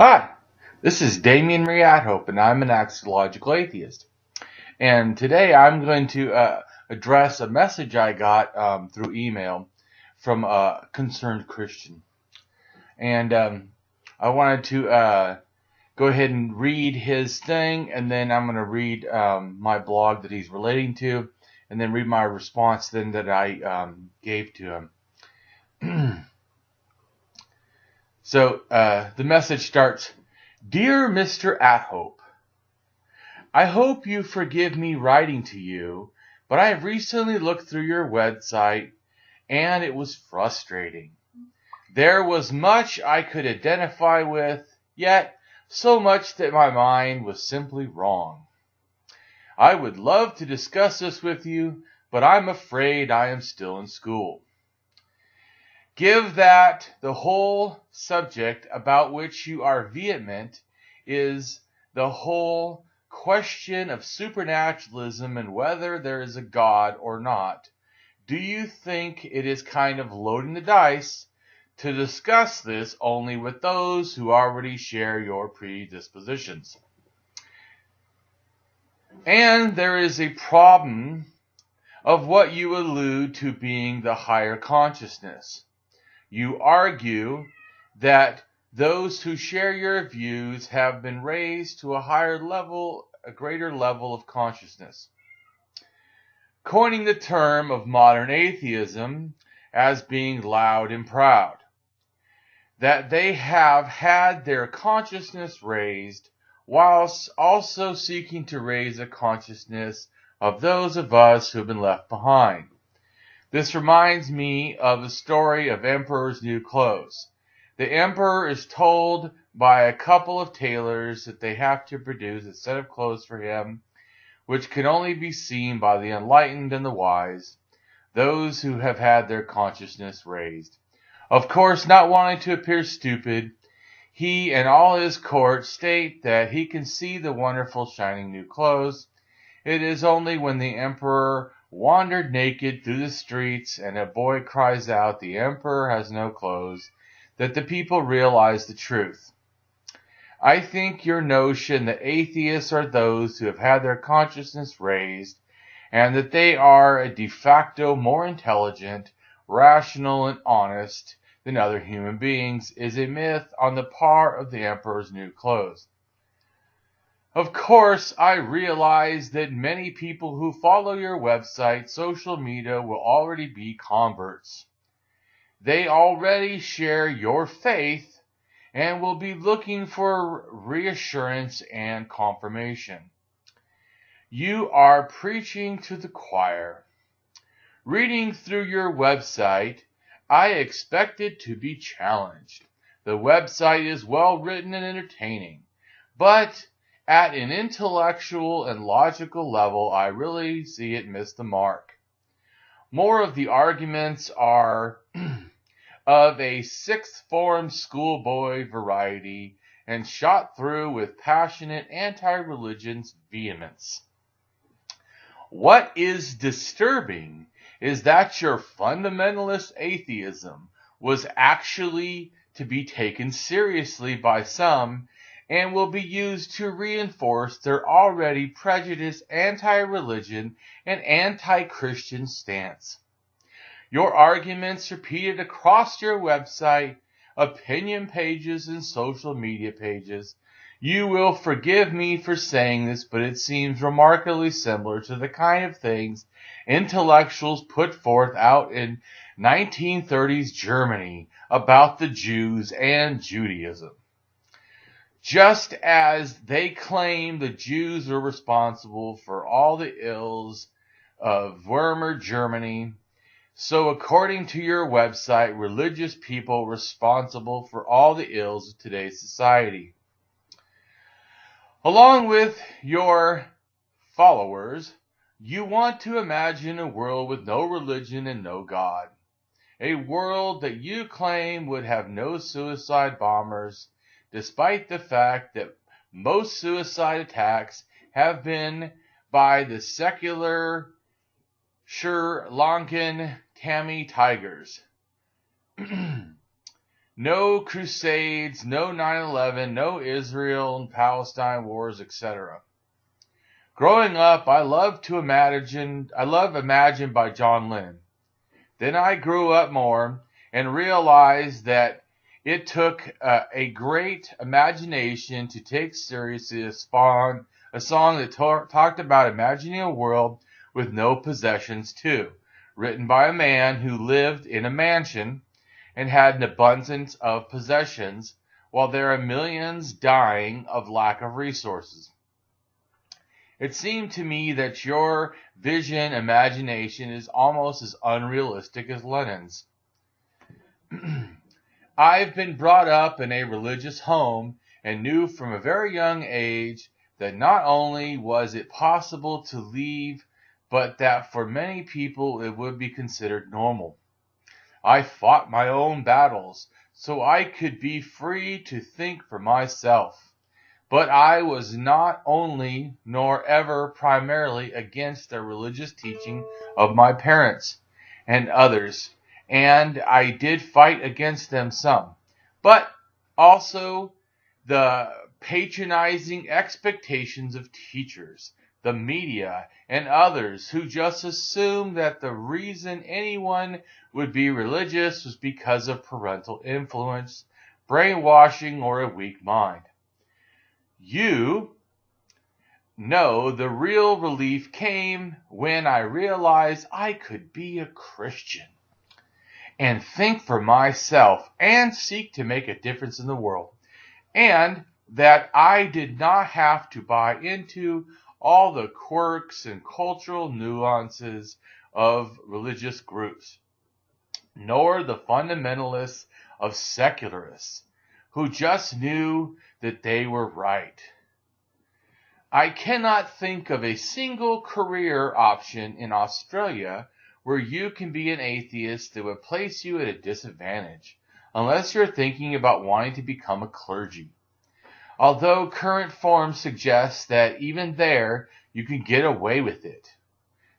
Hi, this is Damien from AtHope, and I'm an Axiological atheist. And today I'm going to address a message I got through email from a concerned Christian. And I wanted to go ahead and read his thing, and then I'm going to read my blog that he's relating to, and then read my response then that I gave to him. So the message starts, "Dear Mr. AtHope, I hope you forgive me writing to you, but I have recently looked through your website and it was frustrating. There was much I could identify with, yet so much that my mind was simply wrong. I would love to discuss this with you, but I'm afraid I am still in school. Give that the whole subject about which you are vehement is the whole question of supernaturalism and whether there is a God or not. Do you think it is kind of loading the dice to discuss this only with those who already share your predispositions? And there is a problem of what you allude to being the higher consciousness. You argue that those who share your views have been raised to a greater level of consciousness, coining the term of modern atheism as being loud and proud, that they have had their consciousness raised whilst also seeking to raise the consciousness of those of us who have been left behind. This reminds me of the story of Emperor's New Clothes. The emperor is told by a couple of tailors that they have to produce a set of clothes for him, which can only be seen by the enlightened and the wise, those who have had their consciousness raised. Of course, not wanting to appear stupid, he and all his court state that he can see the wonderful shining new clothes. It is only when the emperor wandered naked through the streets and a boy cries out, 'The emperor has no clothes,' that the people realize the truth. I think your notion that atheists are those who have had their consciousness raised and that they are de facto more intelligent, rational, and honest than other human beings is a myth on the part of the emperor's new clothes. Of course, I realize that many people who follow your website, social media, will already be converts. They already share your faith and will be looking for reassurance and confirmation. You are preaching to the choir. Reading through your website, I expected to be challenged. The website is well written and entertaining, but at an intellectual and logical level, I really see it miss the mark. More of the arguments are of a sixth form schoolboy variety and shot through with passionate anti-religion vehemence. What is disturbing is that your fundamentalist atheism was actually to be taken seriously by some and will be used to reinforce their already prejudiced anti-religion and anti-Christian stance. Your arguments repeated across your website, opinion pages, and social media pages. You will forgive me for saying this, but it seems remarkably similar to the kind of things intellectuals put forth out in 1930s Germany about the Jews and Judaism. Just as they claim the Jews were responsible for all the ills of Weimar Germany, so according to your website, religious people responsible for all the ills of today's society. Along with your followers, you want to imagine a world with no religion and no God. A world that you claim would have no suicide bombers, despite the fact that most suicide attacks have been by the secular Sri Lankan Tamil tigers. No Crusades, no 9/11, no Israel and Palestine wars, etc. Growing up, I loved Imagine by John Lennon. Then I grew up more and realized that it took a great imagination to take seriously a song that talked about imagining a world with no possessions too, written by a man who lived in a mansion and had an abundance of possessions, while there are millions dying of lack of resources. It seemed to me that your imagination is almost as unrealistic as Lennon's. I've been brought up in a religious home and knew from a very young age that not only was it possible to leave, but that for many people it would be considered normal. I fought my own battles so I could be free to think for myself. But I was not only nor ever primarily against the religious teaching of my parents and others, and I did fight against them some, but also the patronizing expectations of teachers, the media, and others who just assumed that the reason anyone would be religious was because of parental influence, brainwashing, or a weak mind. You know, the real relief came when I realized I could be a Christian and think for myself and seek to make a difference in the world, and that I did not have to buy into all the quirks and cultural nuances of religious groups, nor the fundamentalists of secularists who just knew that they were right. I cannot think of a single career option in Australia where you can be an atheist that would place you at a disadvantage, unless you're thinking about wanting to become a clergy. Although current forms suggest that even there you can get away with it.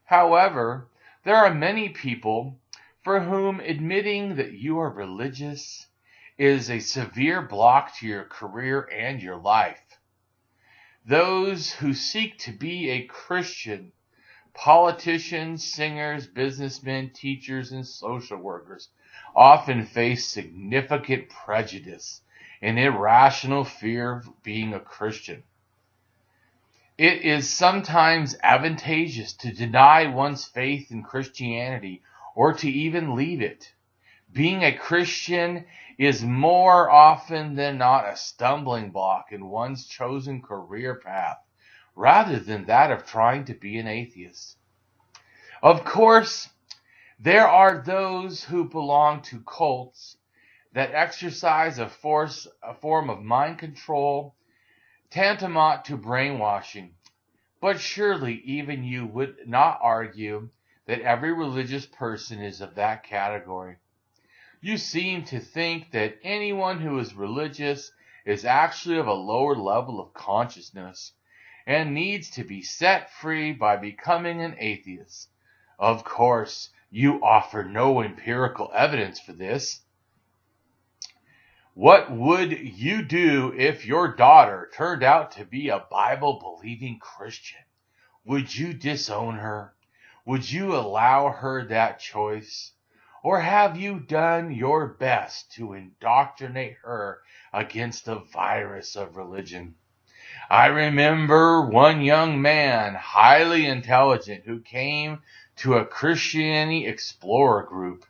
However, there are many people for whom admitting that you are religious is a severe block to your career and your life. Those who seek to be a Christian, politicians, singers, businessmen, teachers, and social workers, often face significant prejudice and irrational fear of being a Christian. It is sometimes advantageous to deny one's faith in Christianity or to even leave it. Being a Christian is more often than not a stumbling block in one's chosen career path, rather than that of trying to be an atheist. Of course, there are those who belong to cults that exercise a form of mind control tantamount to brainwashing. But surely even you would not argue that every religious person is of that category. You seem to think that anyone who is religious is actually of a lower level of consciousness and needs to be set free by becoming an atheist. Of course, you offer no empirical evidence for this. What would you do if your daughter turned out to be a Bible-believing Christian? Would you disown her? Would you allow her that choice? Or have you done your best to indoctrinate her against the virus of religion? I remember one young man, highly intelligent, who came to a Christianity Explorer group.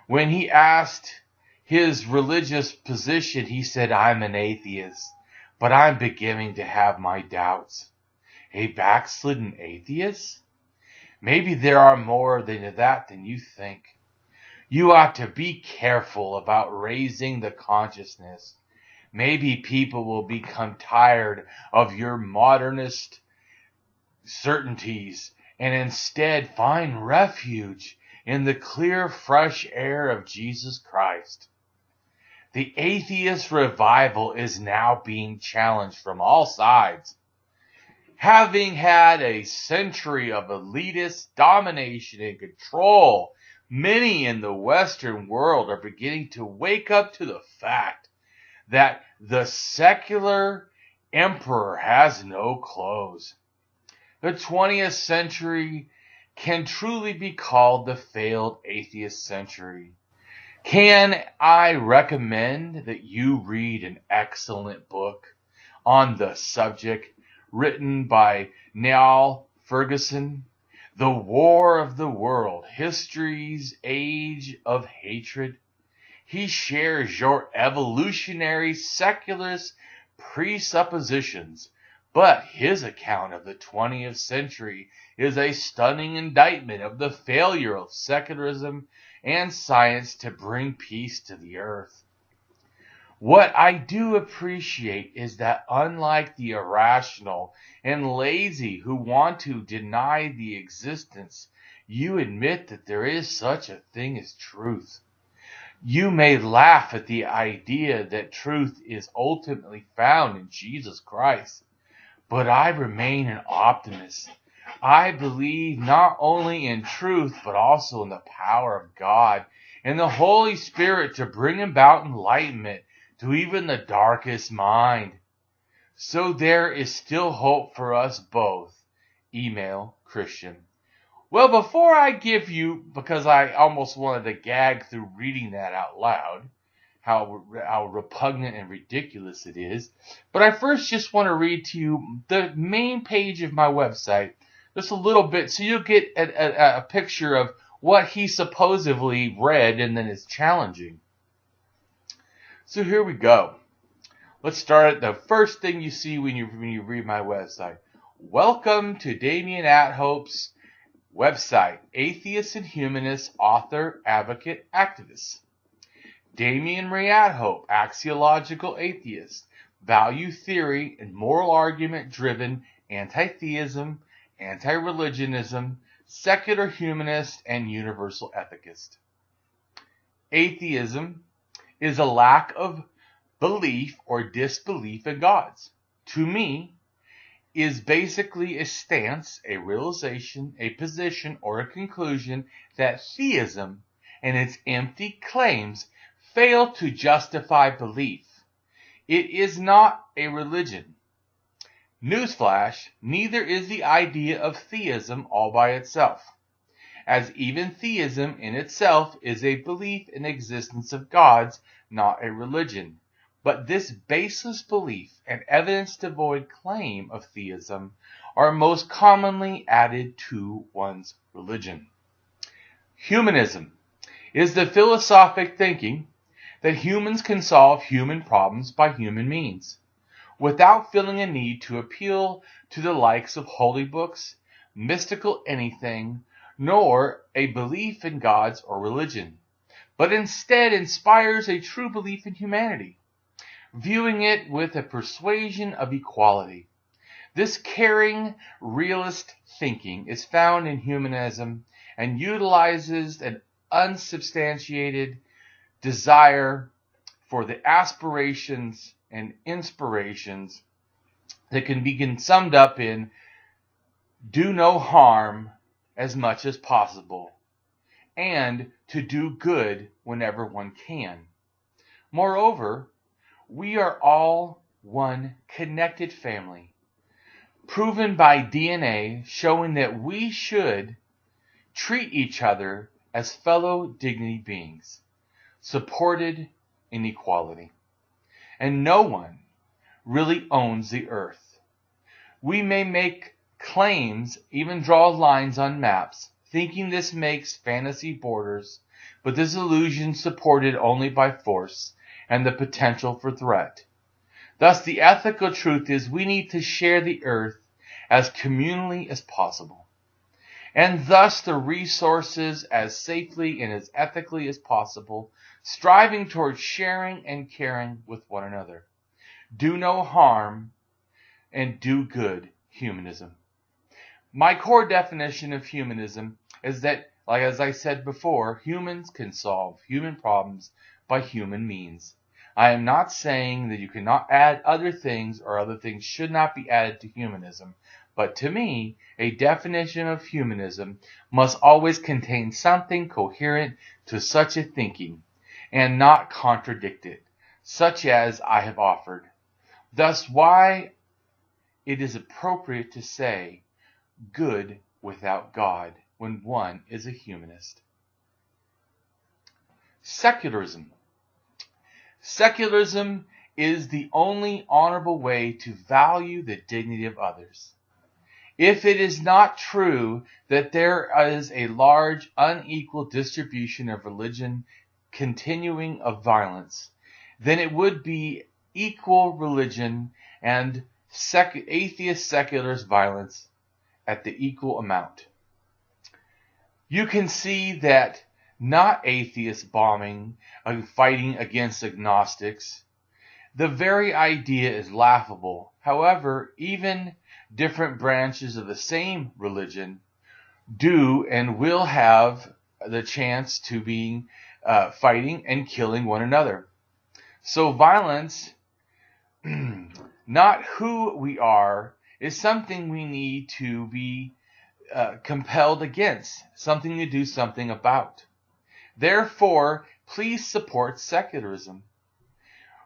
When he asked his religious position, he said, "I'm an atheist, but I'm beginning to have my doubts." A backslidden atheist? Maybe there are more than that than you think. You ought to be careful about raising the consciousness. Maybe people will become tired of your modernist certainties and instead find refuge in the clear, fresh air of Jesus Christ. The atheist revival is now being challenged from all sides. Having had a century of elitist domination and control Many in the Western world are beginning to wake up to the fact that the secular emperor has no clothes. The 20th century can truly be called the failed atheist century. Can I recommend that you read an excellent book on the subject written by Niall Ferguson, The War of the World, History's Age of Hatred? He shares your evolutionary secularist presuppositions, but his account of the 20th century is a stunning indictment of the failure of secularism and science to bring peace to the earth. What I do appreciate is that unlike the irrational and lazy who want to deny the existence, you admit that there is such a thing as truth. You may laugh at the idea that truth is ultimately found in Jesus Christ, but I remain an optimist. I believe not only in truth, but also in the power of God and the Holy Spirit to bring about enlightenment to even the darkest mind. So there is still hope for us both. Email Christian. Well, before I give you, because I almost wanted to gag through reading that out loud, how repugnant and ridiculous it is, but I first just want to read to you the main page of my website, just a little bit, so you'll get a picture of what he supposedly read and then is challenging. So here we go. Let's start at the first thing you see when you read my website. Welcome to Damien AtHope's website, Atheist and Humanist, Author, Advocate, Activist. Damien Ray AtHope, Axiological Atheist, Value Theory and Moral Argument Driven Anti-theism, Anti-religionism, Secular Humanist, and Universal Ethicist. Atheism is a lack of belief or disbelief in gods. To me, is basically a stance, a realization, a position, or a conclusion that theism and its empty claims fail to justify belief. It is not a religion. Newsflash, neither is the idea of theism all by itself, as even theism in itself is a belief in the existence of gods, not a religion. But this baseless belief and evidence-devoid claim of theism are most commonly added to one's religion. Humanism is the philosophic thinking that humans can solve human problems by human means, without feeling a need to appeal to the likes of holy books, mystical anything, nor a belief in gods or religion, but instead inspires a true belief in humanity, viewing it with a persuasion of equality. This caring, realist thinking is found in humanism and utilizes an unsubstantiated desire for the aspirations and inspirations that can be summed up in do no harm as much as possible and to do good whenever one can. Moreover, we are all one connected family, proven by DNA showing that we should treat each other as fellow dignity beings, supported in equality. And no one really owns the earth. We may make claims, even draw lines on maps, thinking this makes fantasy borders, but this illusion supported only by force and the potential for threat. Thus, the ethical truth is we need to share the earth as communally as possible, and thus the resources as safely and as ethically as possible, striving towards sharing and caring with one another. Do no harm and do good humanism. My core definition of humanism is that, like as I said before, humans can solve human problems by human means. I am not saying that you cannot add other things or other things should not be added to humanism, But to me, a definition of humanism must always contain something coherent to such a thinking, and not contradict it, such as I have offered. Thus, why it is appropriate to say good without God when one is a humanist. Secularism. Secularism is the only honorable way to value the dignity of others. If it is not true that there is a large, unequal distribution of religion continuing of violence, then it would be equal religion and atheist secularist violence at the equal amount. You can see that not atheist bombing and fighting against agnostics. The very idea is laughable. However, even different branches of the same religion do and will have the chance to be fighting and killing one another. So violence, not who we are, is something we need to be compelled against, something to do something about. Therefore, please support secularism.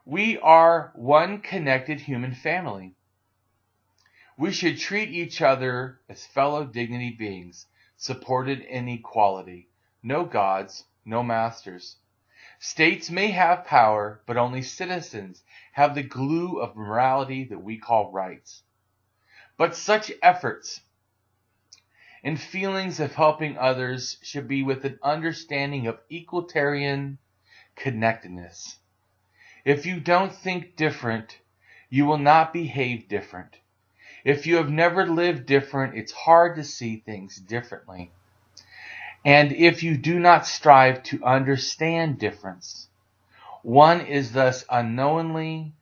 We are one connected human family. We should treat each other as fellow dignity beings, supported in equality. No gods, no masters. States may have power, but only citizens have the glue of morality that we call rights. But such efforts and feelings of helping others should be with an understanding of egalitarian connectedness. If you don't think different, you will not behave different. If you have never lived different, it's hard to see things differently. And if you do not strive to understand difference, one is thus unknowingly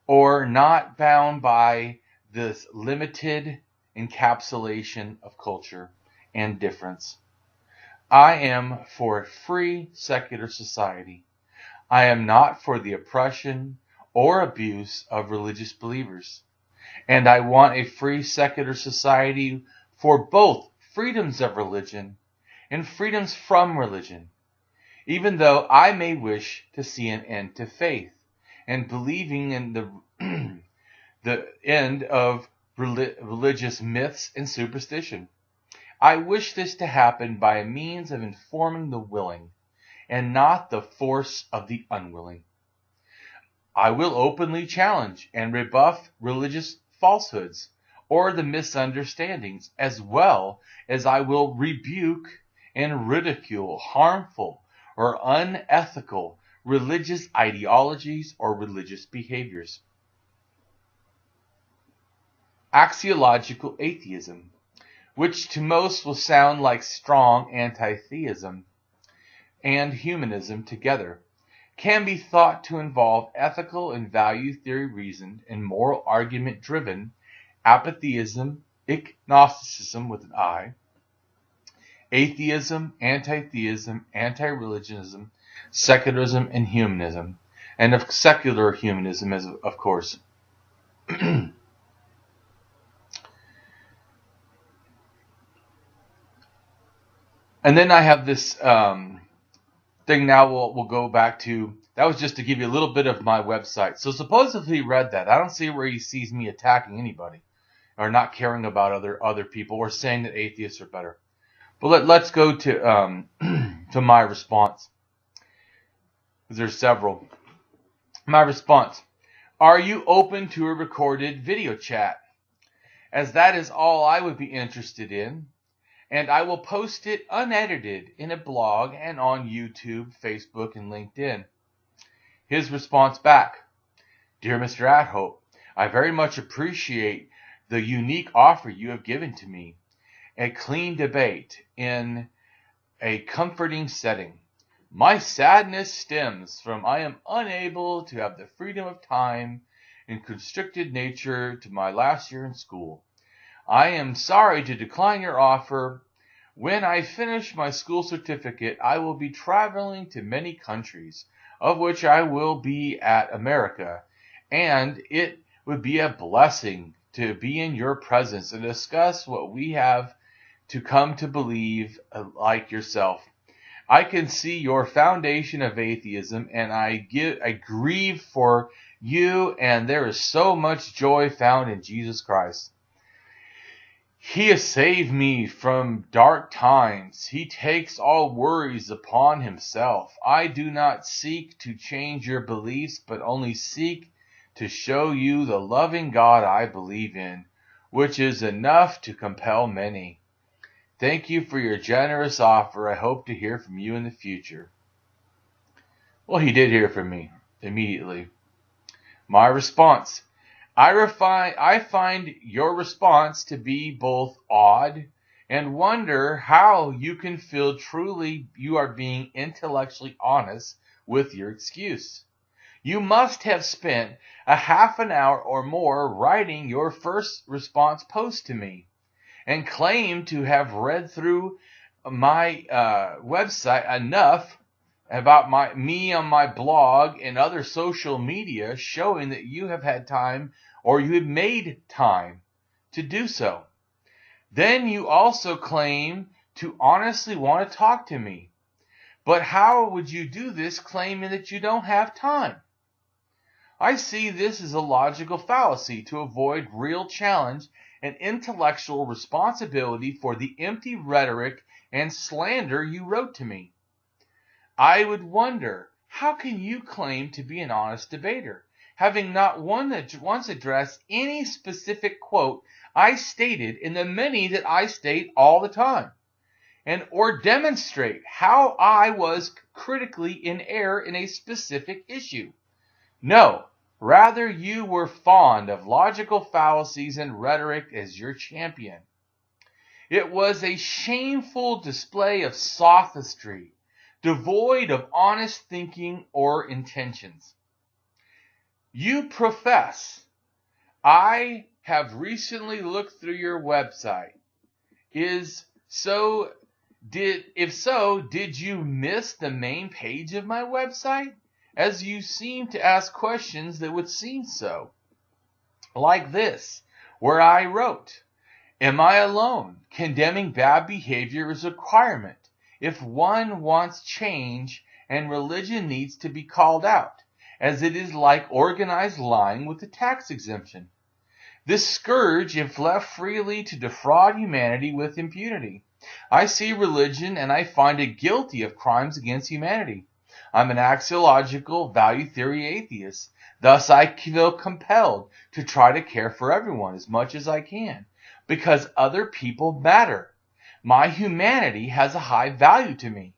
or not bound by this limited encapsulation of culture and difference. I am for a free secular society. I am not for the oppression or abuse of religious believers. And I want a free secular society for both freedoms of religion and freedoms from religion, even though I may wish to see an end to faith and believing in the end of religious myths and superstition. I wish this to happen by a means of informing the willing and not the force of the unwilling. I will openly challenge and rebuff religious falsehoods or the misunderstandings, as well as I will rebuke and ridicule harmful or unethical religious ideologies or religious behaviors. Axiological atheism, which to most will sound like strong anti-theism and humanism together, can be thought to involve ethical and value theory reasoned and moral argument driven apatheism, Ignosticism with an I, atheism, anti-theism, anti-religionism, secularism, and humanism, and of secular humanism, as of course. And then I have this thing now we'll go back to. That was just to give you a little bit of my website. So supposedly he read that. I don't see where he sees me attacking anybody or not caring about other people or saying that atheists are better. But let's go to to my response. There's several. My response. Are you open to a recorded video chat? As that is all I would be interested in. And I will post it unedited in a blog and on YouTube, Facebook, and LinkedIn. His response back. Dear Mr. AtHope, I very much appreciate the unique offer you have given to me. A clean debate in a comforting setting. My sadness stems from I am unable to have the freedom of time and constricted nature to my last year in school. I am sorry to decline your offer. When I finish my school certificate, I will be traveling to many countries, of which I will be at America, and it would be a blessing to be in your presence and discuss what we have to come to believe like yourself. I can see your foundation of atheism, and I grieve for you, and there is so much joy found in Jesus Christ. He has saved me from dark times. He takes all worries upon himself. I do not seek to change your beliefs, but only seek to show you the loving God I believe in, which is enough to compel many. Thank you for your generous offer. I hope to hear from you in the future. Well, he did hear from me immediately. My response. I find your response to be both odd and wonder how you can feel truly you are being intellectually honest with your excuse. You must have spent a half an hour or more writing your first response post to me and claim to have read through my website enough about me on my blog and other social media, showing that you have had time or you have made time to do so. Then you also claim to honestly want to talk to me. But how would you do this claiming that you don't have time? I see this as a logical fallacy to avoid real challenge and intellectual responsibility for the empty rhetoric and slander you wrote to me. I would wonder, how can you claim to be an honest debater, having not once addressed any specific quote I stated in the many that I state all the time, or demonstrate how I was critically in error in a specific issue? No, rather you were fond of logical fallacies and rhetoric as your champion. It was a shameful display of sophistry, devoid of honest thinking or intentions. You profess, I have recently looked through your website. If so, did you miss the main page of my website? As you seem to ask questions that would seem so. Like this, where I wrote, am I alone? Condemning bad behavior is a requirement if one wants change, and religion needs to be called out, as it is like organized lying with a tax exemption. This scourge, if left freely to defraud humanity with impunity. I see religion and I find it guilty of crimes against humanity. I'm an axiological value theory atheist. Thus I feel compelled to try to care for everyone as much as I can, because other people matter. My humanity has a high value to me.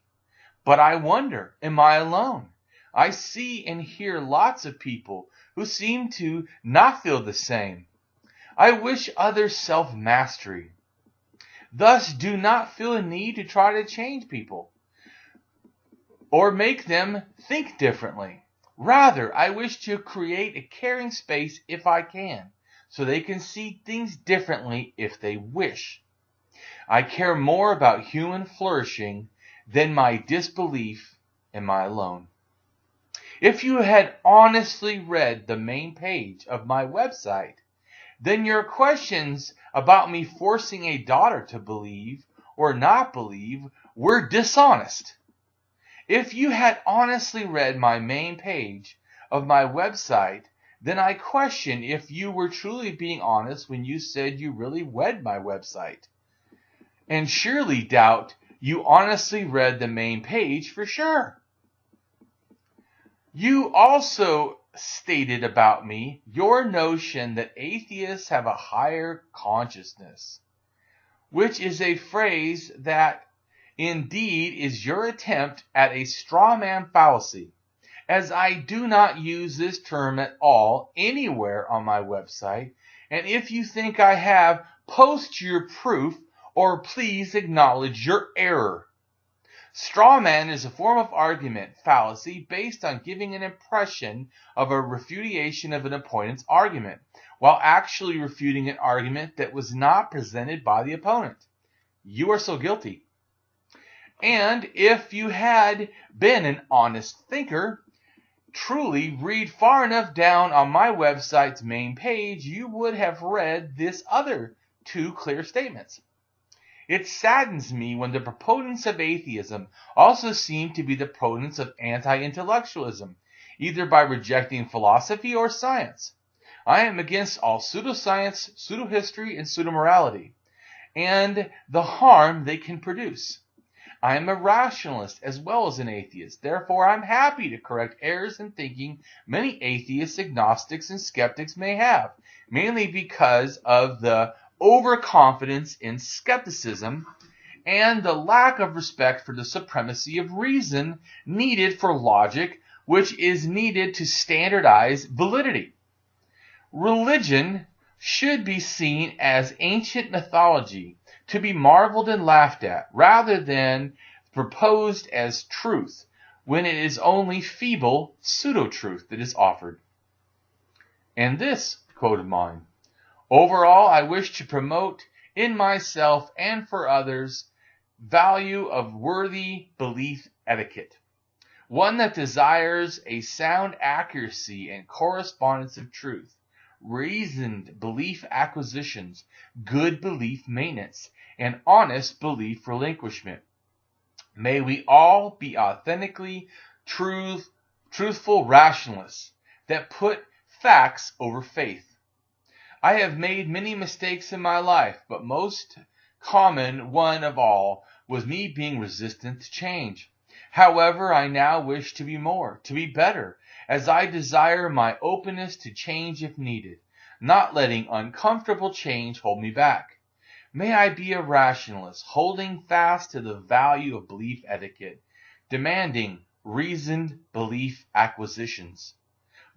But I wonder, am I alone? I see and hear lots of people who seem to not feel the same. I wish others self-mastery. Thus do not feel a need to try to change people or make them think differently. Rather, I wish to create a caring space if I can, so they can see things differently if they wish. I care more about human flourishing than my disbelief. Am I alone? If you had honestly read the main page of my website, then your questions about me forcing a daughter to believe or not believe were dishonest. If you had honestly read my main page of my website, then I question if you were truly being honest when you said you really read my website. And surely doubt you honestly read the main page for sure. You also stated about me your notion that atheists have a higher consciousness, which is a phrase that indeed is your attempt at a straw man fallacy, as I do not use this term at all anywhere on my website, and if you think I have, post your proof or please acknowledge your error. Straw man is a form of argument fallacy based on giving an impression of a refutation of an opponent's argument, while actually refuting an argument that was not presented by the opponent. You are so guilty. And if you had been an honest thinker, truly read far enough down on my website's main page, you would have read this other two clear statements. It saddens me when the proponents of atheism also seem to be the proponents of anti-intellectualism, either by rejecting philosophy or science. I am against all pseudoscience, pseudohistory, and pseudomorality, and the harm they can produce. I am a rationalist as well as an atheist. Therefore, I'm happy to correct errors in thinking many atheists, agnostics, and skeptics may have, mainly because of the overconfidence in skepticism and the lack of respect for the supremacy of reason needed for logic, which is needed to standardize validity. Religion should be seen as ancient mythology, to be marveled and laughed at, rather than proposed as truth, when it is only feeble pseudo-truth that is offered. And this quote of mine: overall, I wish to promote in myself and for others value of worthy belief etiquette, one that desires a sound accuracy and correspondence of truth, reasoned belief acquisitions, good belief maintenance, and honest belief relinquishment. May we all be authentically truthful rationalists that put facts over faith. I have made many mistakes in my life, but most common one of all was me being resistant to change. However, I now wish to be more, to be better, as I desire my openness to change if needed, not letting uncomfortable change hold me back. May I be a rationalist, holding fast to the value of belief etiquette, demanding reasoned belief acquisitions,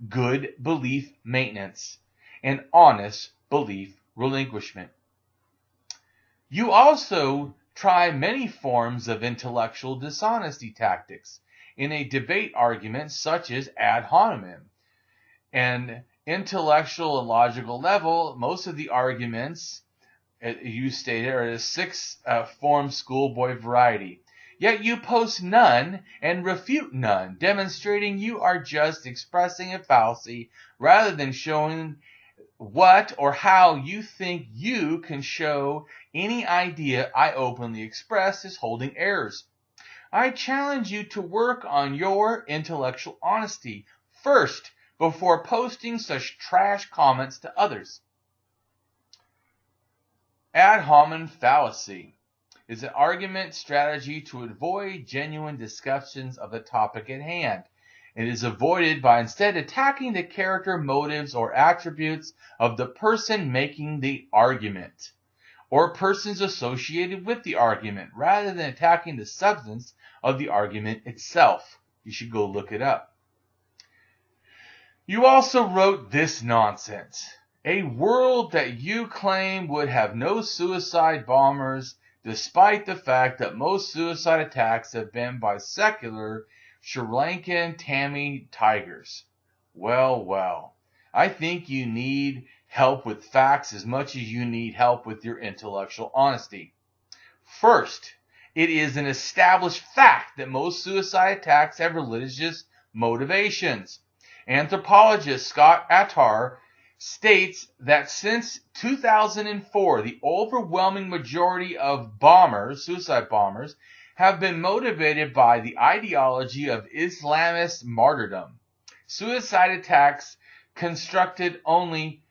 good belief maintenance, and honest belief relinquishment. You also try many forms of intellectual dishonesty tactics in a debate argument such as ad hominem. And intellectual and logical level, most of the arguments you stated are a sixth-form schoolboy variety. Yet you post none and refute none, demonstrating you are just expressing a fallacy rather than showing what or how you think you can show any idea I openly express as holding errors. I challenge you to work on your intellectual honesty first before posting such trash comments to others. Ad hominem fallacy is an argument strategy to avoid genuine discussions of the topic at hand. It is avoided by instead attacking the character, motives, or attributes of the person making the argument, or persons associated with the argument, rather than attacking the substance of the argument itself. You should go look it up. You also wrote this nonsense. A world that you claim would have no suicide bombers, despite the fact that most suicide attacks have been by secular Sri Lankan Tamil tigers. Well, well, I think you need help with facts as much as you need help with your intellectual honesty. First, it is an established fact that most suicide attacks have religious motivations. Anthropologist Scott Attar states that since 2004, the overwhelming majority of suicide bombers, have been motivated by the ideology of Islamist martyrdom. Suicide attacks constructed only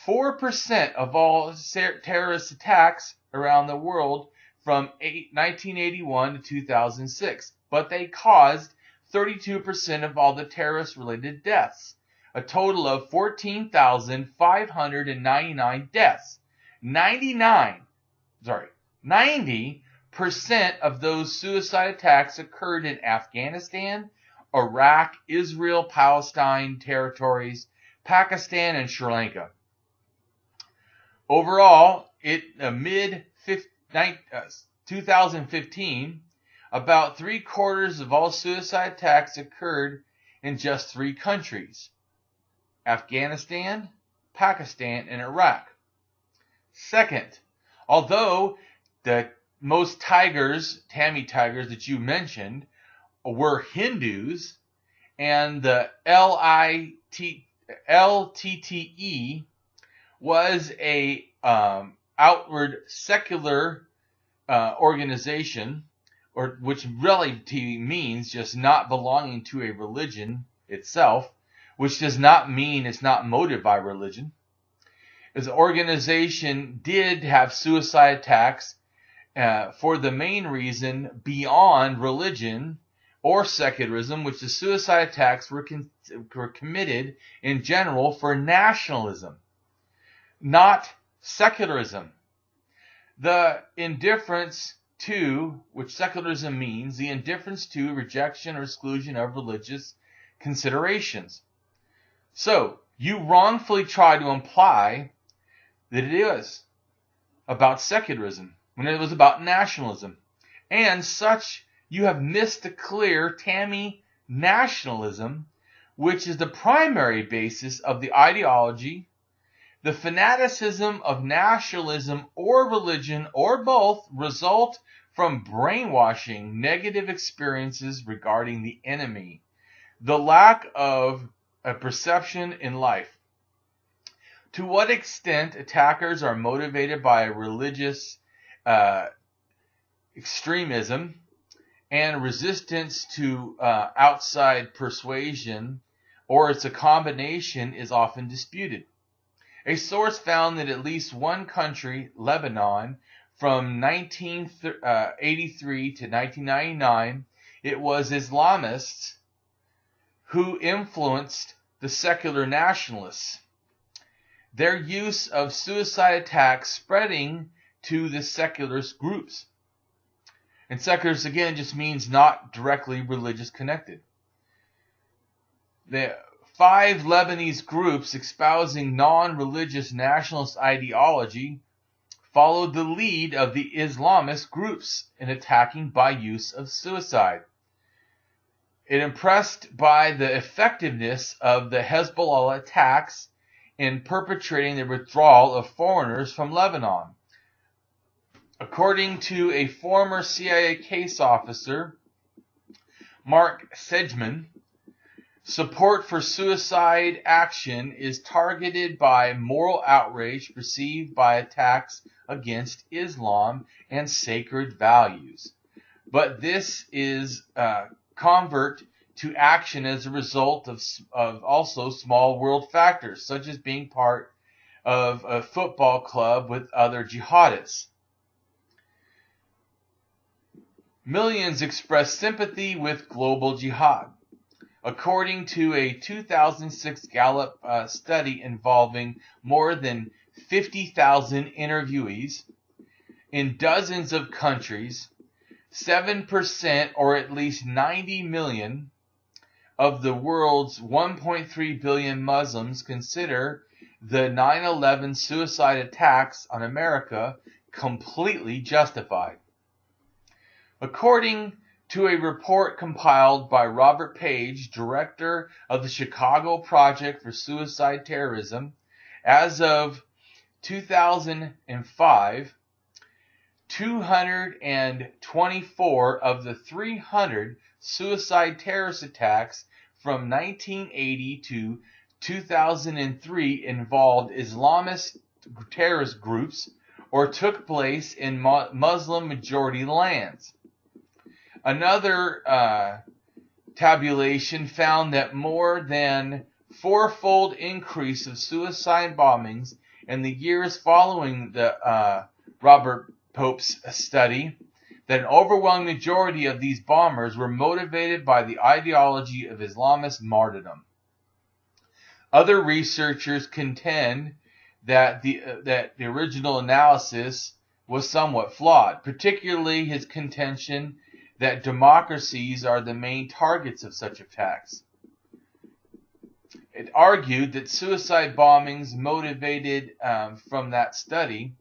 4% of all terrorist attacks around the world from 1981 to 2006, but they caused 32% of all the terrorist-related deaths, a total of 14,599 deaths. 90% of those suicide attacks occurred in Afghanistan, Iraq, Israel, Palestine territories, Pakistan, and Sri Lanka. Overall, mid-2015, about 3/4 of all suicide attacks occurred in just 3 countries: Afghanistan, Pakistan, and Iraq. Second, although the most Tamil tigers that you mentioned, were Hindus, and the LTTE was a outward secular organization, or which really means just not belonging to a religion itself, which does not mean it's not motivated by religion. This organization did have suicide attacks for the main reason beyond religion or secularism, which the suicide attacks were committed in general for nationalism, not secularism. The indifference to, which secularism means, the indifference to, rejection, or exclusion of religious considerations. So, you wrongfully try to imply that it is about secularism when it was about nationalism. And such, you have missed the clear Tammy nationalism, which is the primary basis of the ideology. The fanaticism of nationalism or religion or both result from brainwashing, negative experiences regarding the enemy, the lack of a perception in life. To what extent attackers are motivated by religious extremism and resistance to outside persuasion, or it's a combination, is often disputed. A source found that at least one country, Lebanon, from 1983 to 1999, it was Islamists who influenced the secular nationalists. Their use of suicide attacks spreading to the secularist groups. And secularist, again, just means not directly religious connected. The 5 Lebanese groups espousing non-religious nationalist ideology followed the lead of the Islamist groups in attacking by use of suicide. It impressed by the effectiveness of the Hezbollah attacks in perpetrating the withdrawal of foreigners from Lebanon. According to a former CIA case officer, Mark Sedgman, support for suicide action is targeted by moral outrage perceived by attacks against Islam and sacred values. But this is convert to action as a result of also small world factors, such as being part of a football club with other jihadists. Millions express sympathy with global jihad. According to a 2006 Gallup study involving more than 50,000 interviewees in dozens of countries, 7%, or at least 90 million, of the world's 1.3 billion Muslims consider the 9/11 suicide attacks on America completely justified. According to a report compiled by Robert Page, director of the Chicago Project for Suicide Terrorism, as of 2005, 224 of the 300 suicide terrorist attacks from 1980 to 2003 involved Islamist terrorist groups or took place in Muslim-majority lands. Another tabulation found that more than fourfold increase of suicide bombings in the years following the Robert Pope's study, that an overwhelming majority of these bombers were motivated by the ideology of Islamist martyrdom. Other researchers contend that the original analysis was somewhat flawed, particularly his contention that democracies are the main targets of such attacks. It argued that suicide bombings motivated from that study,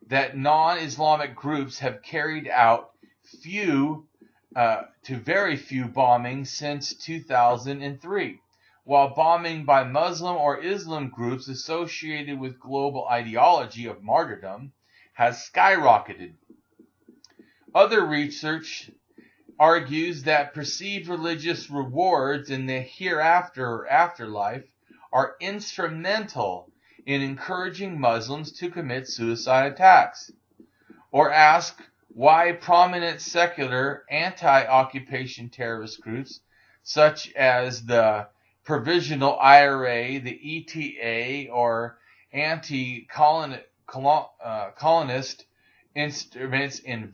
that non-Islamic groups have carried out few to very few bombings since 2003, while bombing by Muslim or Islam groups associated with global ideology of martyrdom has skyrocketed. Other research argues that perceived religious rewards in the hereafter or afterlife are instrumental in encouraging Muslims to commit suicide attacks, or ask why prominent secular anti-occupation terrorist groups such as the Provisional IRA, the ETA, or anti-colonist instruments in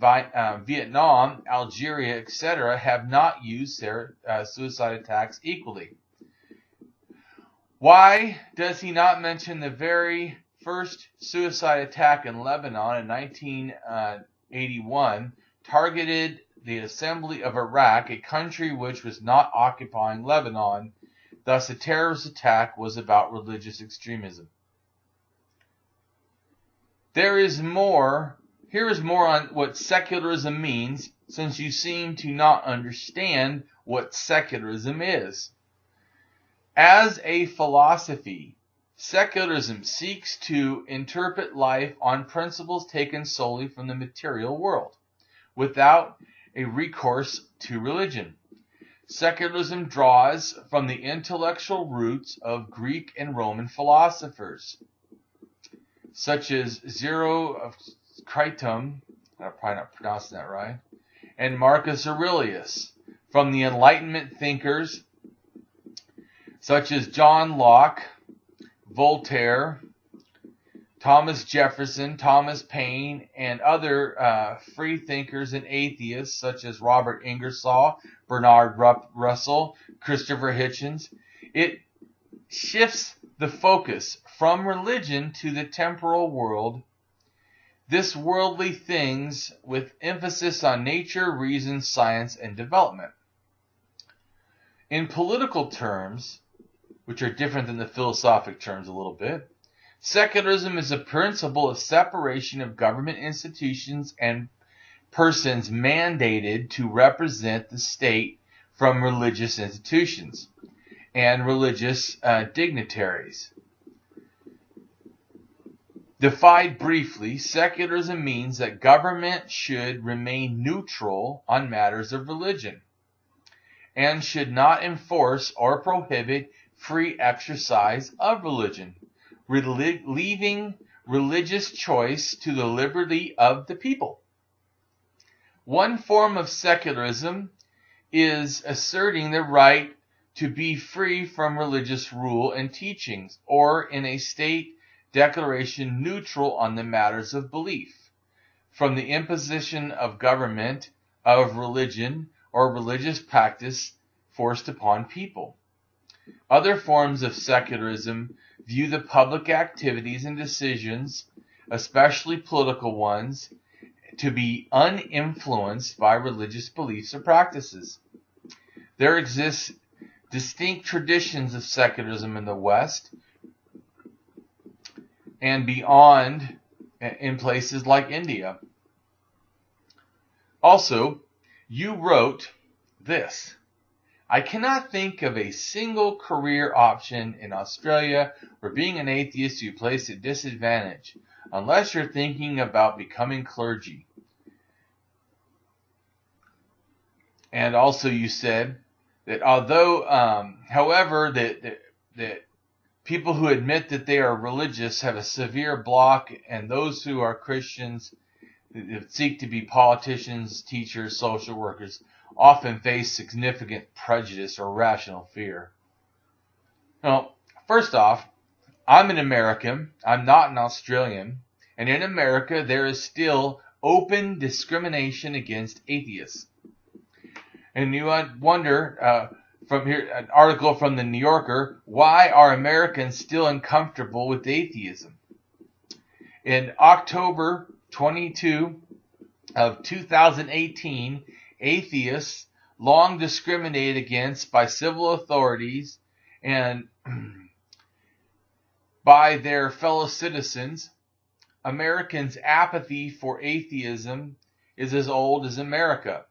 Vietnam, Algeria, etc., have not used their suicide attacks equally. Why does he not mention the very first suicide attack in Lebanon in 1981 targeted the assembly of Iraq, a country which was not occupying Lebanon? Thus, the terrorist attack was about religious extremism. Here is more on what secularism means, since you seem to not understand what secularism is. As a philosophy, secularism seeks to interpret life on principles taken solely from the material world, without a recourse to religion. Secularism draws from the intellectual roots of Greek and Roman philosophers, such as Zeno of Critum, I'm probably not pronouncing that right, and Marcus Aurelius, from the Enlightenment thinkers such as John Locke, Voltaire, Thomas Jefferson, Thomas Paine, and other free thinkers and atheists such as Robert Ingersoll, Bernard Russell, Christopher Hitchens. It shifts the focus from religion to the temporal world, this worldly things, with emphasis on nature, reason, science, and development. In political terms, which are different than the philosophic terms a little bit, secularism is a principle of separation of government institutions and persons mandated to represent the state from religious institutions and religious dignitaries. Defined briefly, secularism means that government should remain neutral on matters of religion and should not enforce or prohibit free exercise of religion, leaving religious choice to the liberty of the people. One form of secularism is asserting the right to be free from religious rule and teachings, or in a state declaration neutral on the matters of belief, from the imposition of government, of religion, or religious practice forced upon people. Other forms of secularism view the public activities and decisions, especially political ones, to be uninfluenced by religious beliefs or practices. There exists distinct traditions of secularism in the West and beyond in places like India. Also, you wrote this: I cannot think of a single career option in Australia where being an atheist you place at disadvantage, unless you're thinking about becoming clergy. And also you said that however, that people who admit that they are religious have a severe block, and those who are Christians that seek to be politicians, teachers, social workers often face significant prejudice or rational fear. Now, first off, I'm an American. I'm not an Australian. And in America, there is still open discrimination against atheists. And you wonder, from here, an article from the New Yorker, why are Americans still uncomfortable with atheism? In October 22 of 2018, atheists, long discriminated against by civil authorities and by their fellow citizens, Americans' apathy for atheism is as old as America.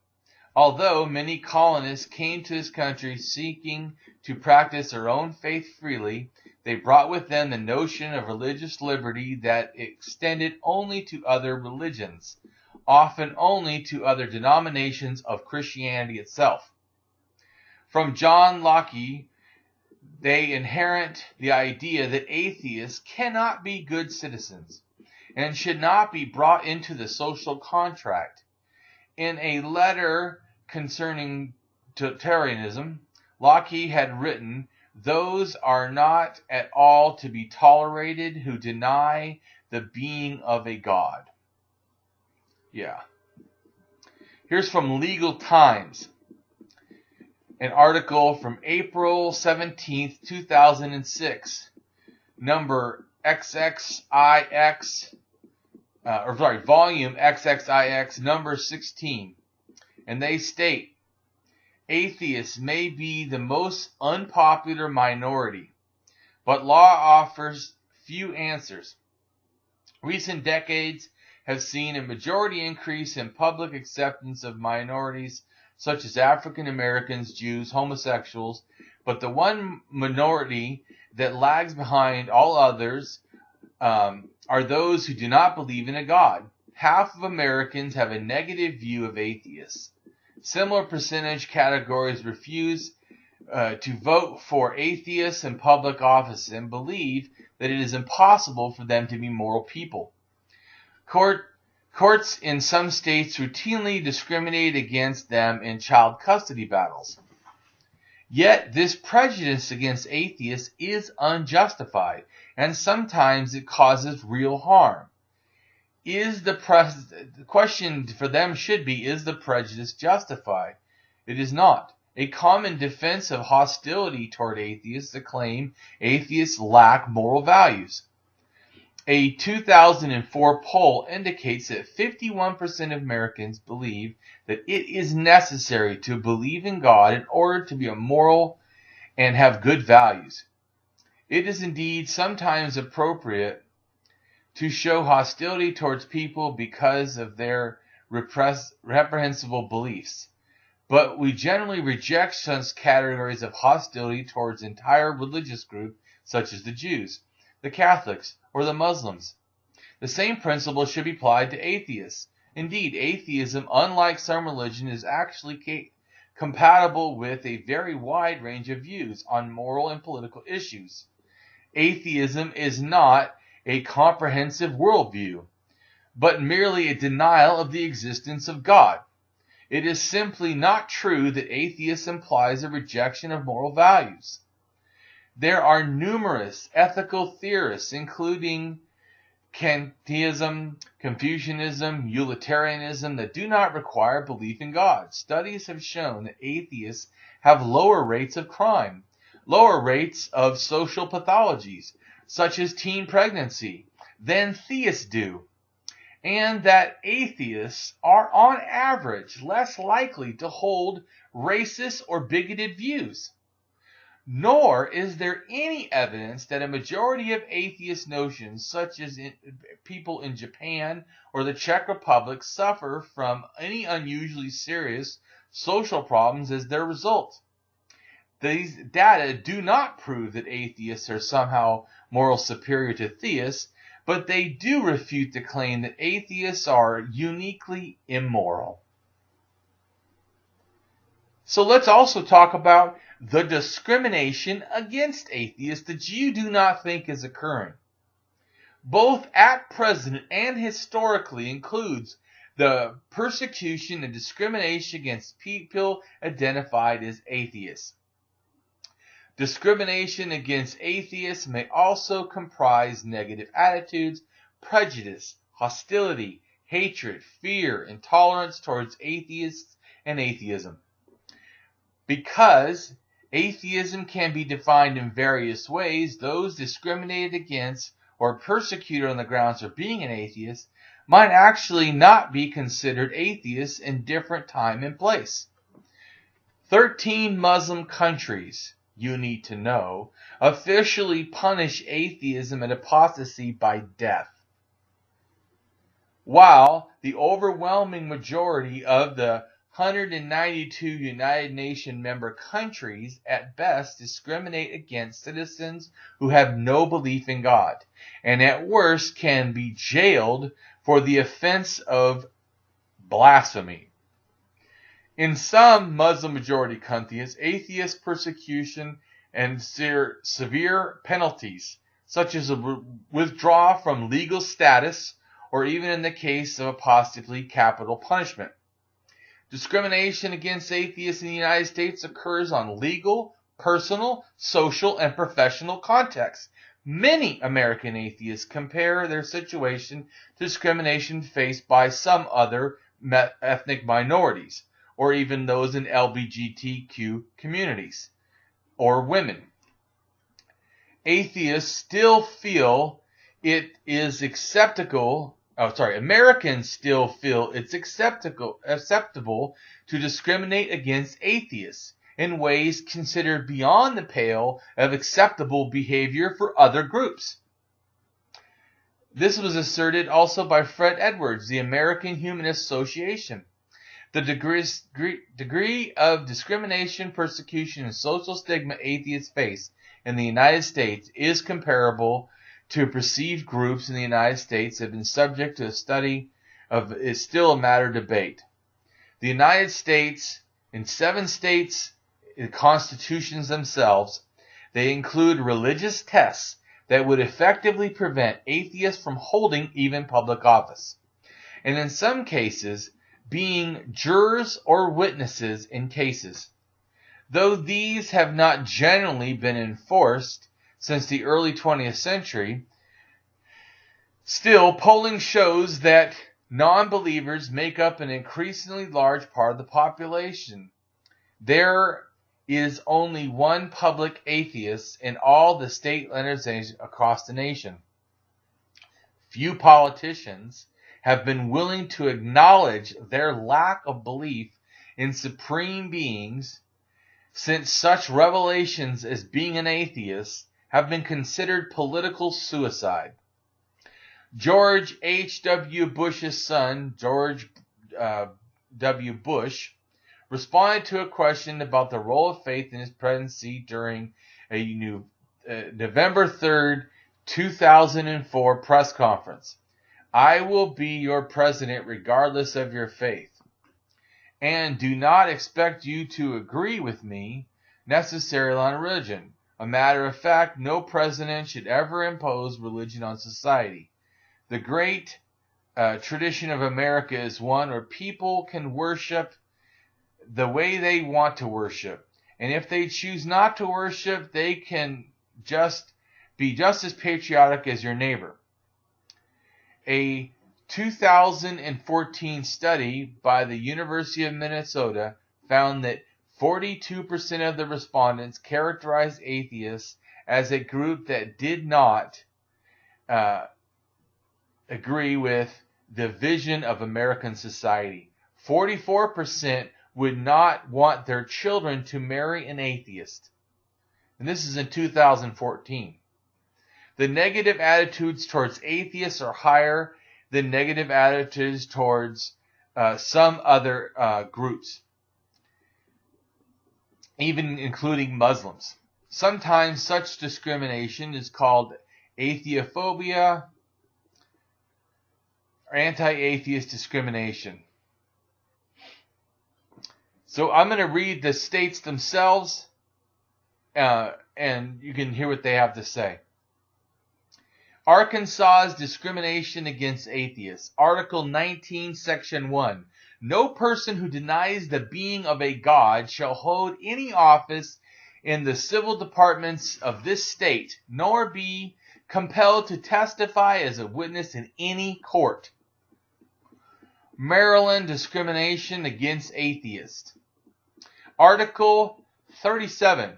Although many colonists came to this country seeking to practice their own faith freely, they brought with them the notion of religious liberty that extended only to other religions. often only to other denominations of Christianity itself. From John Locke, they inherit the idea that atheists cannot be good citizens and should not be brought into the social contract. In a letter concerning totalitarianism, Locke had written, "Those are not at all to be tolerated who deny the being of a God." Yeah. Here's from Legal Times, an article from April 17th, 2006, number XXIX, volume XXIX, number 16. And they state, atheists may be the most unpopular minority, but law offers few answers. Recent decades have seen a majority increase in public acceptance of minorities such as African Americans, Jews, homosexuals, but the one minority that lags behind all others are those who do not believe in a God. Half of Americans have a negative view of atheists. Similar percentage categories refuse to vote for atheists in public office and believe that it is impossible for them to be moral people. Courts in some states routinely discriminate against them in child custody battles. Yet this prejudice against atheists is unjustified, and sometimes it causes real harm. The question for them should be, is the prejudice justified? It is not. A common defense of hostility toward atheists is to claim atheists lack moral values. A 2004 poll indicates that 51% of Americans believe that it is necessary to believe in God in order to be moral and have good values. It is indeed sometimes appropriate to show hostility towards people because of their reprehensible beliefs, but we generally reject such categories of hostility towards entire religious groups such as the Jews, the Catholics, or the Muslims. The same principle should be applied to atheists. Indeed, atheism, unlike some religion, is actually compatible with a very wide range of views on moral and political issues. Atheism is not a comprehensive worldview, but merely a denial of the existence of God. It is simply not true that atheist implies a rejection of moral values. There are numerous ethical theorists, including Kantianism, Confucianism, Utilitarianism, that do not require belief in God. Studies have shown that atheists have lower rates of crime, lower rates of social pathologies, such as teen pregnancy, than theists do, and that atheists are on average less likely to hold racist or bigoted views. Nor is there any evidence that a majority of atheist notions, such as people in Japan or the Czech Republic, suffer from any unusually serious social problems as their result. These data do not prove that atheists are somehow morally superior to theists, but they do refute the claim that atheists are uniquely immoral. So let's also talk about the discrimination against atheists that you do not think is occurring. Both at present and historically includes the persecution and discrimination against people identified as atheists. Discrimination against atheists may also comprise negative attitudes, prejudice, hostility, hatred, fear, intolerance towards atheists and atheism. Because atheism can be defined in various ways, those discriminated against or persecuted on the grounds of being an atheist might actually not be considered atheists in different time and place. 13 Muslim countries, you need to know, officially punish atheism and apostasy by death, while the overwhelming majority of the 192 United Nations member countries at best discriminate against citizens who have no belief in God, and at worst can be jailed for the offense of blasphemy. In some Muslim-majority countries, atheist persecution and severe penalties, such as a withdrawal from legal status, or even in the case of apostasy, capital punishment. Discrimination against atheists in the United States occurs on legal, personal, social, and professional contexts. Many American atheists compare their situation to discrimination faced by some other ethnic minorities, or even those in LGBTQ communities, or women. Atheists still feel it is acceptable. Americans still feel it's acceptable to discriminate against atheists in ways considered beyond the pale of acceptable behavior for other groups. This was asserted also by Fred Edwards, the American Humanist Association. The degree of discrimination, persecution, and social stigma atheists face in the United States is comparable to perceived groups in the United States that have been subject to a study of is still a matter of debate. The United States, in 7 states, in constitutions themselves, they include religious tests that would effectively prevent atheists from holding even public office, and in some cases, being jurors or witnesses in cases. Though these have not generally been enforced since the early 20th century, still polling shows that non-believers make up an increasingly large part of the population. There is only one public atheist in all the state legislations across the nation. Few politicians have been willing to acknowledge their lack of belief in supreme beings, since such revelations as being an atheist have been considered political suicide. George H.W. Bush's son, George W. Bush, responded to a question about the role of faith in his presidency during a November 3rd, 2004 press conference. I will be your president regardless of your faith, and do not expect you to agree with me necessarily on religion. A matter of fact, no president should ever impose religion on society. The great tradition of America is one where people can worship the way they want to worship, and if they choose not to worship, they can be just as patriotic as your neighbor. A 2014 study by the University of Minnesota found that 42% of the respondents characterized atheists as a group that did not agree with the vision of American society. 44% would not want their children to marry an atheist. And this is in 2014. The negative attitudes towards atheists are higher than negative attitudes towards some other groups, even including Muslims. Sometimes such discrimination is called atheophobia or anti-atheist discrimination. So I'm going to read the states themselves, and you can hear what they have to say. Arkansas's discrimination against atheists. Article 19, Section 1. No person who denies the being of a God shall hold any office in the civil departments of this state, nor be compelled to testify as a witness in any court. Maryland discrimination against atheists. Article 37.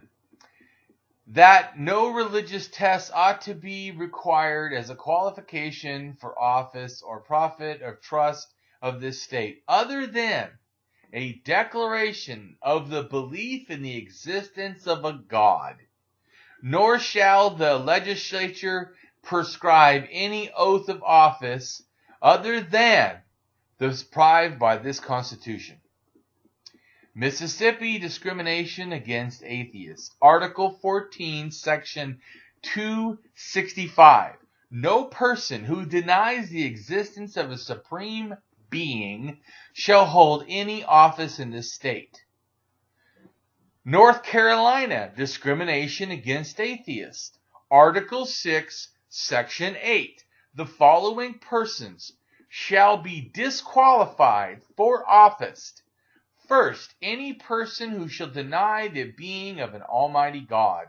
That no religious test ought to be required as a qualification for office or profit or trust of this state, other than a declaration of the belief in the existence of a God. Nor shall the legislature prescribe any oath of office other than those prescribed by this Constitution. Mississippi discrimination against atheists. Article 14, Section 265. No person who denies the existence of a supreme being shall hold any office in this state. North Carolina, discrimination against atheists. Article 6, Section 8. The following persons shall be disqualified for office. First, any person who shall deny the being of an almighty God.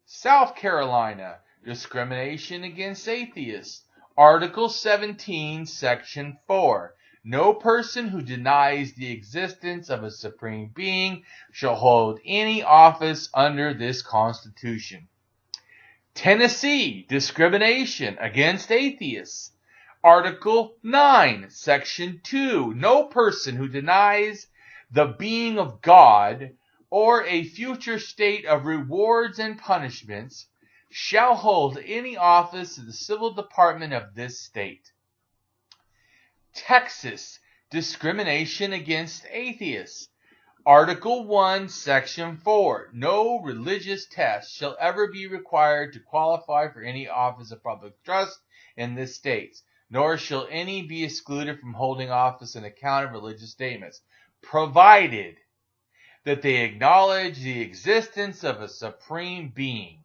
South Carolina, discrimination against atheists. Article 17, Section 4. No person who denies the existence of a supreme being shall hold any office under this Constitution. Tennessee, discrimination against atheists. Article 9, Section 2. No person who denies the being of God or a future state of rewards and punishments shall hold any office in the civil department of this state. Texas, discrimination against atheists. Article 1, Section 4. No religious test shall ever be required to qualify for any office of public trust in this state, nor shall any be excluded from holding office on account of religious statements, provided that they acknowledge the existence of a supreme being.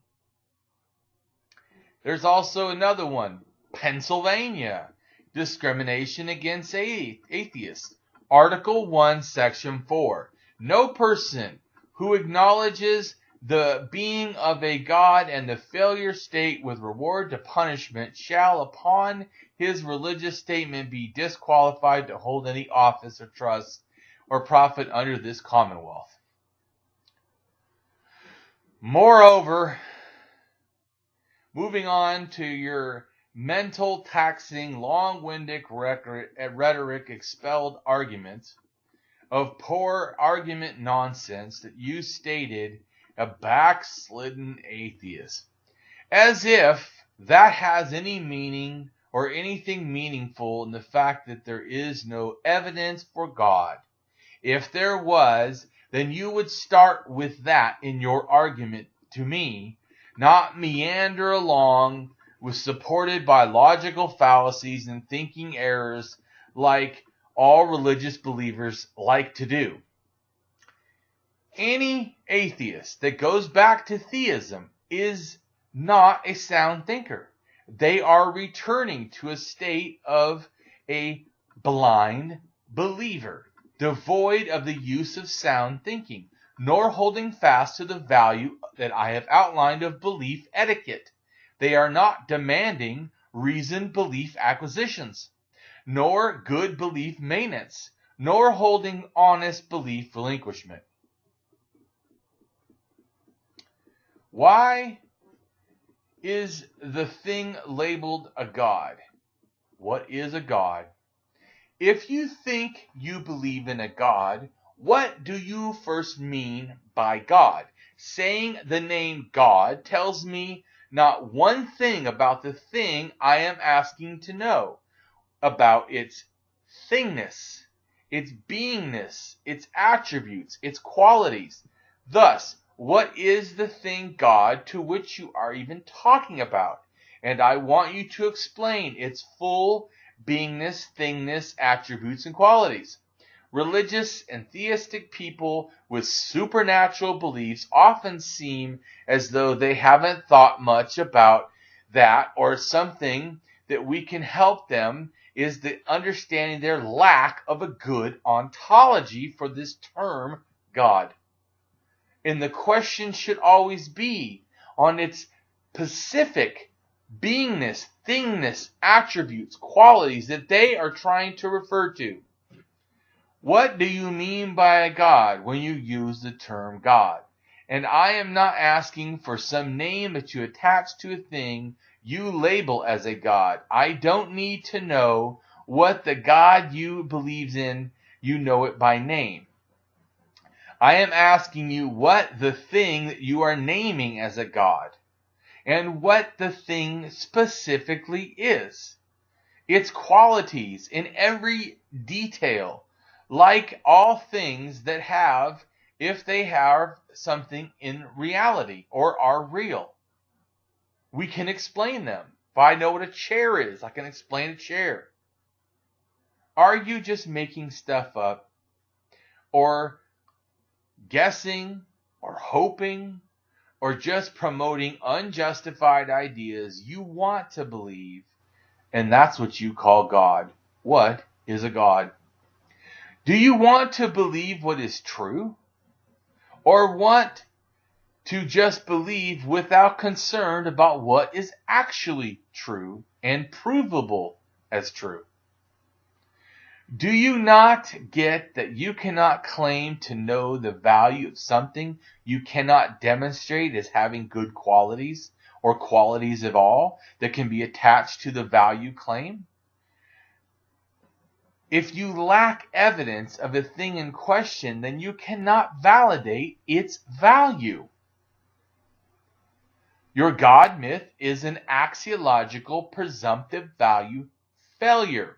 There's also another one, Pennsylvania, discrimination against atheists. Article 1, Section 4. No person who acknowledges the being of a God and the failure state with reward to punishment shall, upon his religious statement, be disqualified to hold any office or trust or profit under this Commonwealth. Moreover, moving on to your mental taxing, long-winded rhetoric expelled argument of poor argument nonsense that you stated a backslidden atheist. As if that has any meaning or anything meaningful in the fact that there is no evidence for God. If there was, then you would start with that in your argument to me, not meander along with supported by logical fallacies and thinking errors like all religious believers like to do. Any atheist that goes back to theism is not a sound thinker. They are returning to a state of a blind believer, devoid of the use of sound thinking, nor holding fast to the value that I have outlined of belief etiquette. They are not demanding reasoned belief acquisitions, nor good belief maintenance, nor holding honest belief relinquishment. Why is the thing labeled a God? What is a God? If you think you believe in a God, what do you first mean by God? Saying the name God tells me not one thing about the thing I am asking to know, about its thingness, its beingness, its attributes, its qualities. Thus, what is the thing God to which you are even talking about? And I want you to explain its full beingness, thingness, attributes, and qualities. Religious and theistic people with supernatural beliefs often seem as though they haven't thought much about that, or something that we can help them is the understanding their lack of a good ontology for this term God. And the question should always be on its specific beingness, thingness, attributes, qualities that they are trying to refer to. What do you mean by a God when you use the term God? And I am not asking for some name that you attach to a thing you label as a God. I don't need to know what the God you believe in, you know it by name. I am asking you what the thing that you are naming as a God, and what the thing specifically is. Its qualities in every detail, like all things that have, if they have something in reality or are real. We can explain them. If I know what a chair is, I can explain a chair. Are you just making stuff up, or guessing, or hoping, or just promoting unjustified ideas you want to believe, and that's what you call God? What is a God? Do you want to believe what is true, or want to just believe without concern about what is actually true and provable as true? Do you not get that you cannot claim to know the value of something you cannot demonstrate as having good qualities or qualities at all that can be attached to the value claim? If you lack evidence of a thing in question, then you cannot validate its value. Your God myth is an axiological presumptive value failure.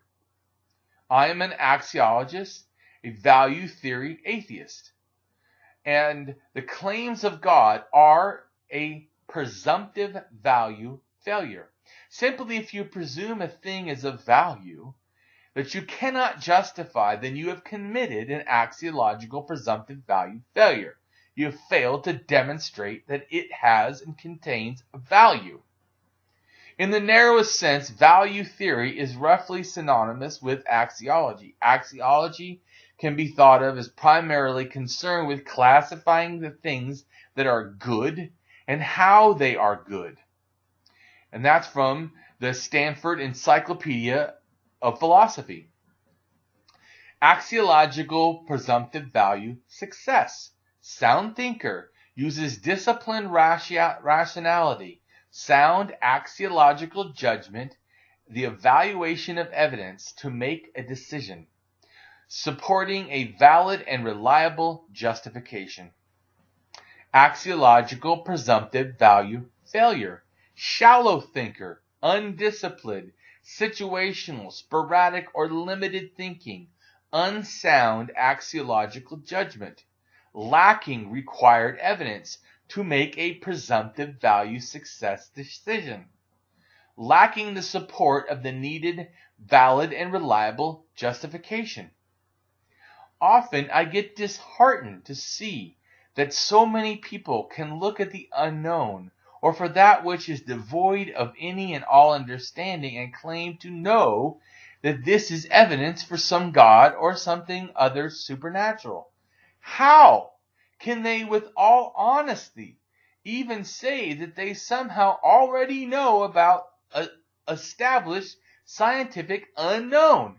I am an axiologist, a value theory atheist. And the claims of God are a presumptive value failure. Simply, if you presume a thing is of value that you cannot justify, then you have committed an axiological presumptive value failure. You have failed to demonstrate that it has and contains value. In the narrowest sense, value theory is roughly synonymous with axiology. Axiology can be thought of as primarily concerned with classifying the things that are good and how they are good. And that's from the Stanford Encyclopedia of Philosophy. Axiological presumptive value success. Sound thinker uses disciplined rationality, sound axiological judgment, the evaluation of evidence to make a decision, supporting a valid and reliable justification. Axiological presumptive value failure. Shallow thinker, undisciplined, situational, sporadic, or limited thinking, unsound axiological judgment, lacking required evidence to make a presumptive value success decision, lacking the support of the needed valid and reliable justification. Often I get disheartened to see that so many people can look at the unknown, or for that which is devoid of any and all understanding, and claim to know that this is evidence for some God or something other supernatural. How can they with all honesty even say that they somehow already know about an established scientific unknown,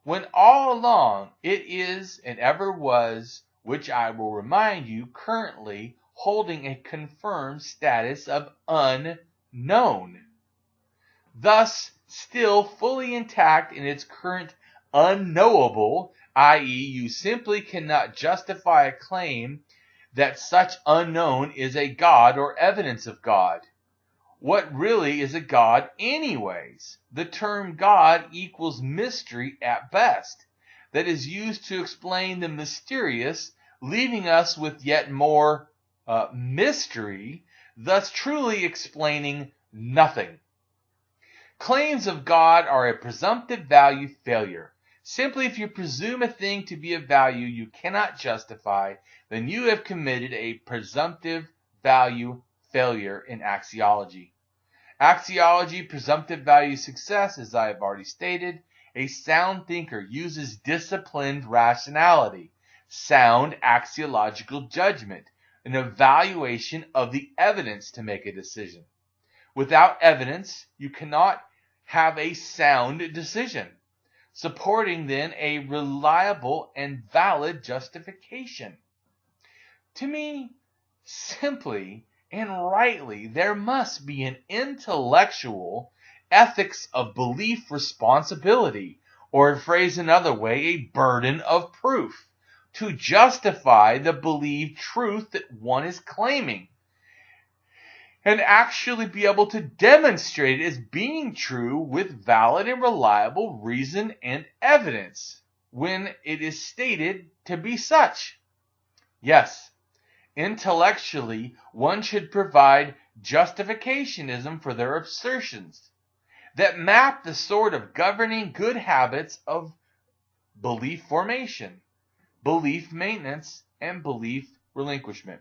when all along it is and ever was, which I will remind you, currently holding a confirmed status of unknown, thus still fully intact in its current unknowable, i.e., you simply cannot justify a claim that such unknown is a God or evidence of God. What really is a God anyways? The term God equals mystery at best, that is used to explain the mysterious, leaving us with yet more mystery, thus truly explaining nothing. Claims of God are a presumptive value failure. Simply, if you presume a thing to be of value you cannot justify, then you have committed a presumptive value failure in axiology. Axiology, presumptive value success, as I have already stated, a sound thinker uses disciplined rationality, sound axiological judgment, an evaluation of the evidence to make a decision. Without evidence, you cannot have a sound decision, supporting then a reliable and valid justification. To me, simply and rightly, there must be an intellectual ethics of belief responsibility, or phrased another way, a burden of proof, to justify the believed truth that one is claiming, and actually be able to demonstrate it as being true with valid and reliable reason and evidence when it is stated to be such. Yes, intellectually, one should provide justificationism for their assertions. that map the sort of governing good habits of belief formation, belief maintenance, and belief relinquishment.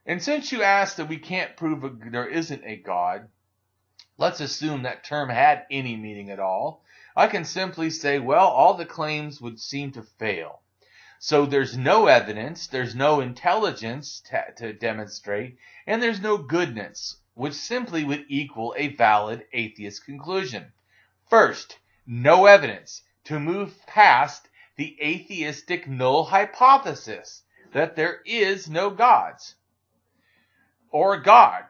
And since you asked that we can't prove there isn't a God, let's assume that term had any meaning at all. I can simply say, well, all the claims would seem to fail. So there's no evidence, there's no intelligence to demonstrate, and there's no goodness, which simply would equal a valid atheist conclusion. First, no evidence to move past the atheistic null hypothesis that there is no gods or God.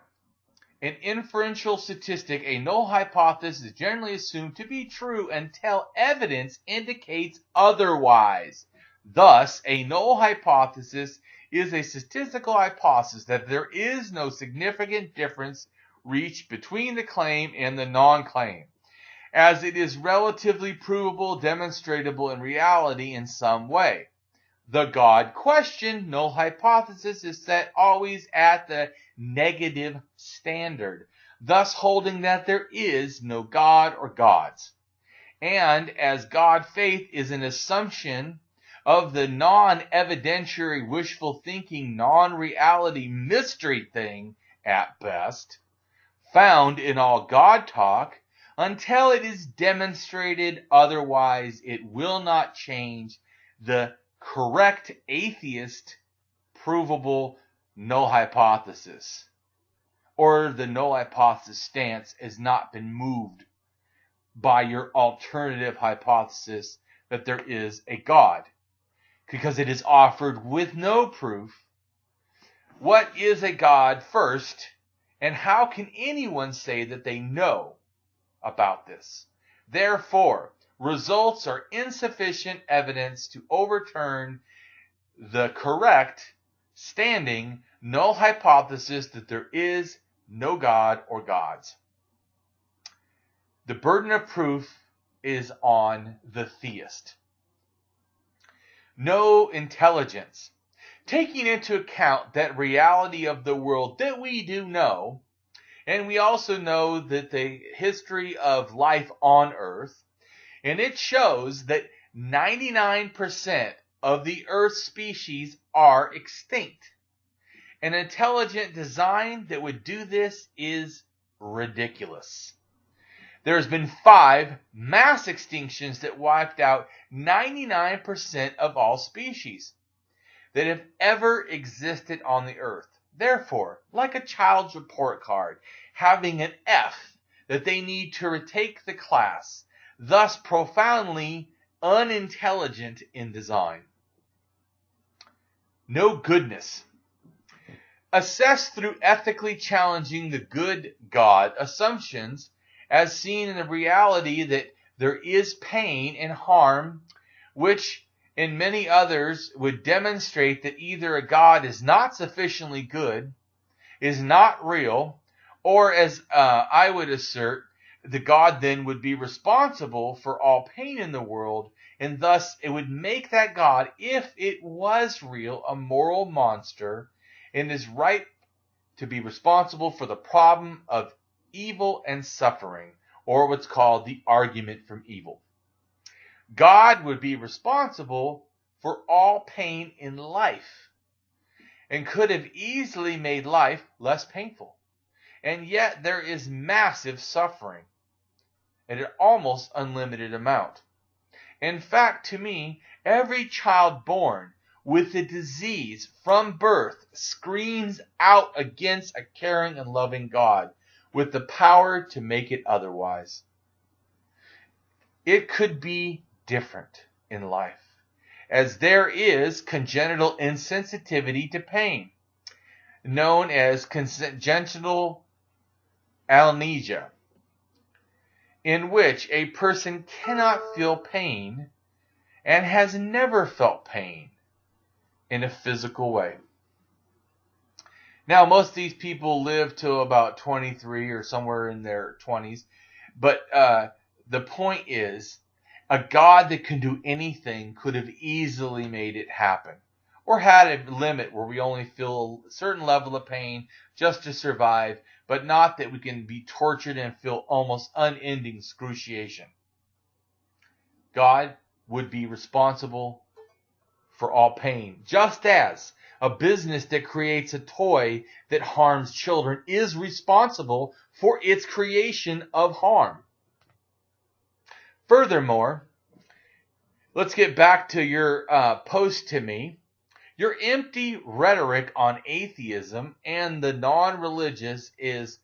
An inferential statistic, a null hypothesis is generally assumed to be true until evidence indicates otherwise. Thus, a null hypothesis is a statistical hypothesis that there is no significant difference reached between the claim and the non-claim, as it is relatively provable, demonstrable in reality in some way. The God question, null hypothesis, is set always at the negative standard, thus holding that there is no God or gods. And as God faith is an assumption of the non-evidentiary, wishful thinking, non-reality mystery thing, at best, found in all God talk, until it is demonstrated otherwise, it will not change the correct atheist provable null hypothesis, or the null hypothesis stance has not been moved by your alternative hypothesis that there is a God, because it is offered with no proof. What is a God first, and how can anyone say that they know about this? Therefore, results are insufficient evidence to overturn the correct standing null hypothesis that there is no God or gods. The burden of proof is on the theist. No intelligence. Taking into account that reality of the world that we do know, and we also know that the history of life on Earth, and it shows that 99% of the Earth species are extinct. An intelligent design that would do this is ridiculous. There's been 5 mass extinctions that wiped out 99% of all species that have ever existed on the earth. Therefore, like a child's report card, having an F that they need to retake the class, thus profoundly unintelligent in design. No goodness. Assessed through ethically challenging the good God assumptions, as seen in the reality that there is pain and harm, which in many others would demonstrate that either a God is not sufficiently good, is not real, or as I would assert, the God then would be responsible for all pain in the world, and thus it would make that God, if it was real, a moral monster, and is right to be responsible for the problem of evil and suffering, or what's called the argument from evil. God would be responsible for all pain in life, and could have easily made life less painful. And yet there is massive suffering, at an almost unlimited amount. In fact, to me, every child born with a disease from birth screams out against a caring and loving God with the power to make it otherwise. It could be different in life, as there is congenital insensitivity to pain, known as congenital amnesia, in which a person cannot feel pain and has never felt pain in a physical way. Now, most of these people live to about 23 or somewhere in their 20s, but the point is, a God that can do anything could have easily made it happen, or had a limit where we only feel a certain level of pain just to survive, but not that we can be tortured and feel almost unending excruciation. God would be responsible for all pain, just as a business that creates a toy that harms children is responsible for its creation of harm. Furthermore, let's get back to your post to me. Your empty rhetoric on atheism and the non-religious is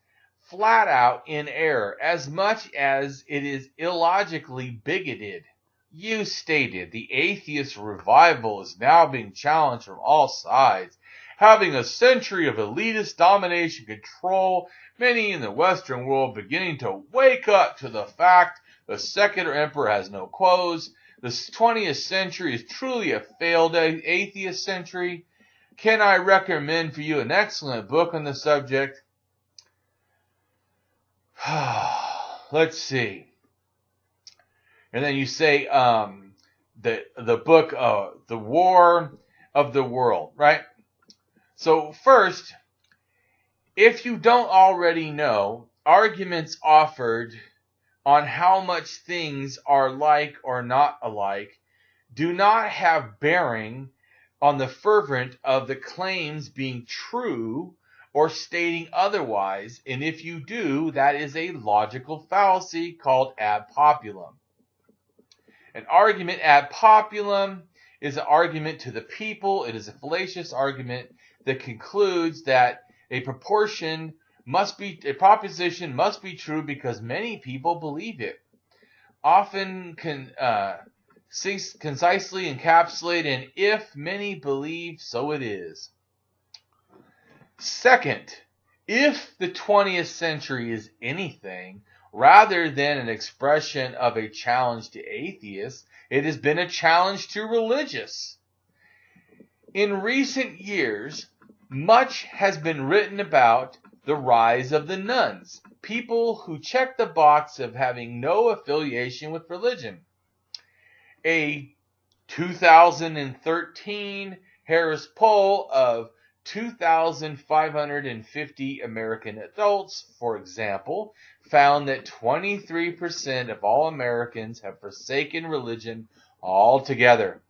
flat out in error, as much as it is illogically bigoted. You stated the atheist revival is now being challenged from all sides, having a century of elitist domination control, many in the Western world beginning to wake up to the fact the secular emperor has no quos. The 20th century is truly a failed atheist century. Can I recommend for you an excellent book on the subject? Let's see. And then you say the book, The War of the World, right? So first, if you don't already know, arguments offered on how much things are like or not alike do not have bearing on the fervent of the claims being true or stating otherwise, and if you do, that is a logical fallacy called ad populum. An argument ad populum is an argument to the people. It is a fallacious argument that concludes that a proposition must be true because many people believe it. Often concisely encapsulate in if many believe, so it is. Second, if the 20th century is anything rather than an expression of a challenge to atheists, it has been a challenge to religious. In recent years, much has been written about the rise of the nuns, people who check the box of having no affiliation with religion. A 2013 Harris poll of 2,550 American adults, for example, found that 23% of all Americans have forsaken religion altogether.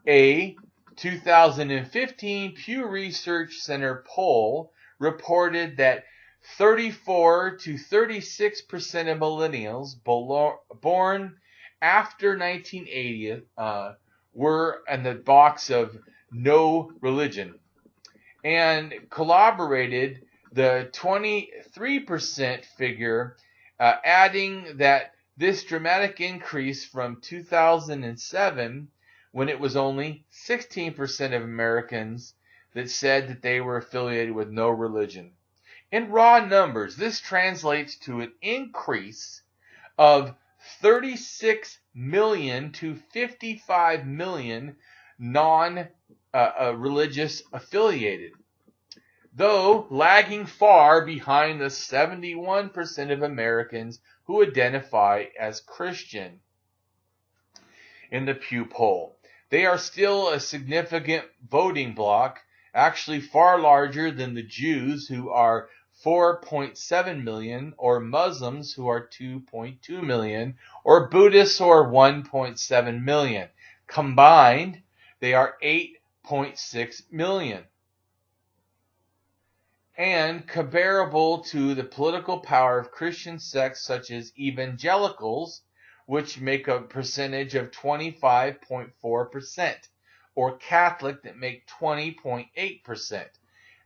A 2015 Pew Research Center poll reported that 34 to 36% of millennials born after 1980 were in the box of no religion, and corroborated the 23% figure, adding that this dramatic increase from 2007, when it was only 16% of Americans that said that they were affiliated with no religion. In raw numbers, this translates to an increase of 36 million to 55 million non-religious affiliated, though lagging far behind the 71% of Americans who identify as Christian in the Pew poll. They are still a significant voting bloc, actually far larger than the Jews, who are 4.7 million, or Muslims, who are 2.2 million, or Buddhists, who are 1.7 million. Combined, they are 8.6 million. And comparable to the political power of Christian sects such as evangelicals, which make a percentage of 25.4%, or Catholic that make 20.8%.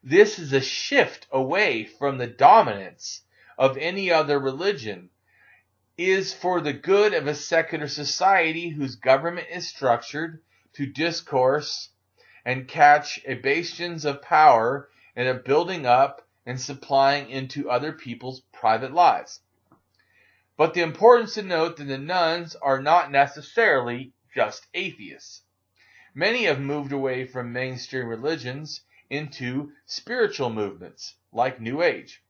This is a shift away from the dominance of any other religion, is for the good of a secular society whose government is structured to discourse and catch bastions of power and a building up and supplying into other people's private lives. But the importance to note that the nuns are not necessarily just atheists. Many have moved away from mainstream religions into spiritual movements like New Age.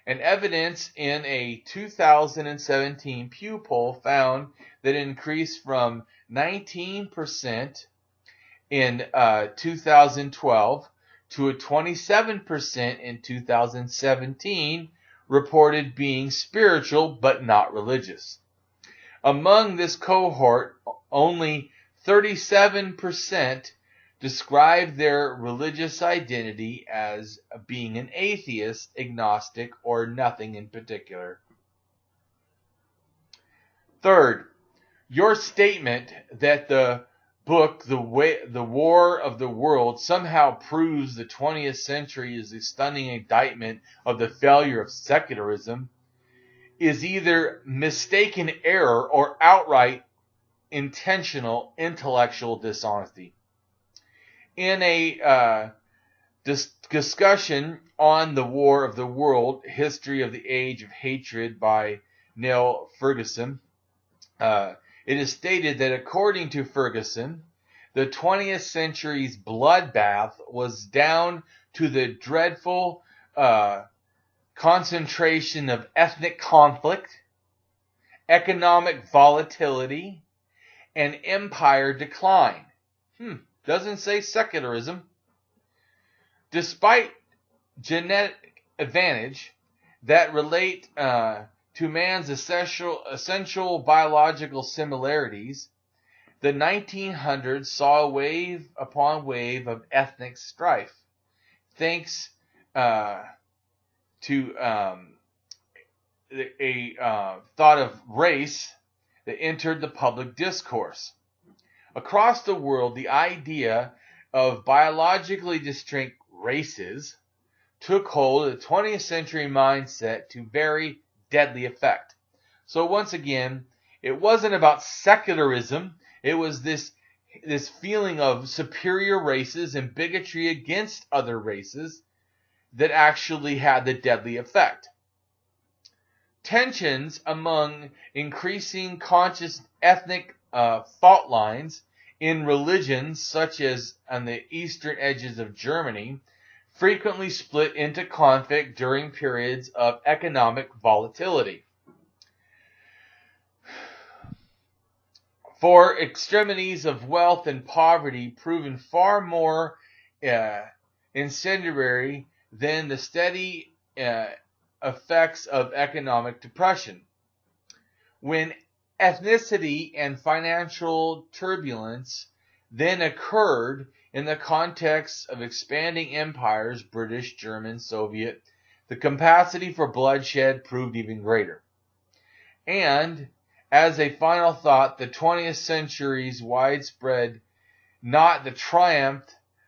And evidence in a 2017 Pew poll found that it increased from 19% in 2012 to a 27% in 2017 reported being spiritual but not religious. Among this cohort, only 37% described their religious identity as being an atheist, agnostic, or nothing in particular. Third, your statement that the book, The War of the World, somehow proves the 20th century is a stunning indictment of the failure of secularism is either mistaken error or outright intentional intellectual dishonesty. In a discussion on The War of the World, History of the Age of Hatred by Neil Ferguson, it is stated that according to Ferguson, the 20th century's bloodbath was down to the dreadful concentration of ethnic conflict, economic volatility, and empire decline. Doesn't say secularism. Despite genetic advantage that relate to man's essential biological similarities, the 1900s saw a wave upon wave of ethnic strife, thanks to a thought of race that entered the public discourse. Across the world, the idea of biologically distinct races took hold of the 20th century mindset to very deadly effect. So once again, it wasn't about secularism. It was this feeling of superior races and bigotry against other races that actually had the deadly effect. Tensions among increasing conscious ethnic fault lines in religions, such as on the eastern edges of Germany, frequently split into conflict during periods of economic volatility. For extremities of wealth and poverty proven far more incendiary than the steady effects of economic depression. When ethnicity and financial turbulence then occurred in the context of expanding empires, British, German, Soviet, the capacity for bloodshed proved even greater. And, as a final thought, the 20th century's widespread, not the triumph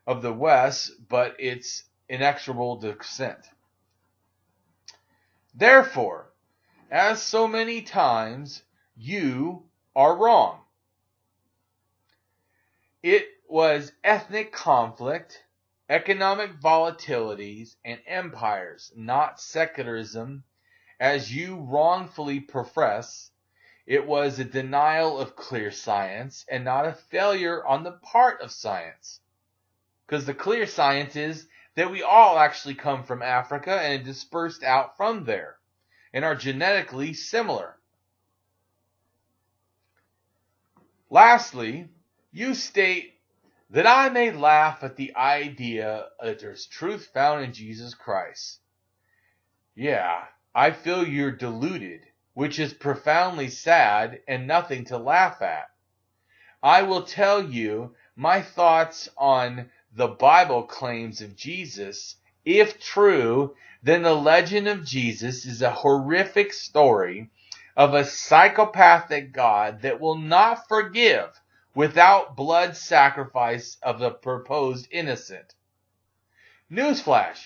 of the West, but its inexorable descent. Therefore, as so many times, you are wrong. It was ethnic conflict, economic volatilities, and empires, not secularism, as you wrongfully profess. It was a denial of clear science and not a failure on the part of science. Because the clear science is that we all actually come from Africa and dispersed out from there and are genetically similar. Lastly, you state that I may laugh at the idea that there's truth found in Jesus Christ. Yeah, I feel you're deluded, which is profoundly sad and nothing to laugh at. I will tell you my thoughts on the Bible claims of Jesus. If true, then the legend of Jesus is a horrific story of a psychopathic God that will not forgive without blood sacrifice of the proposed innocent. Newsflash,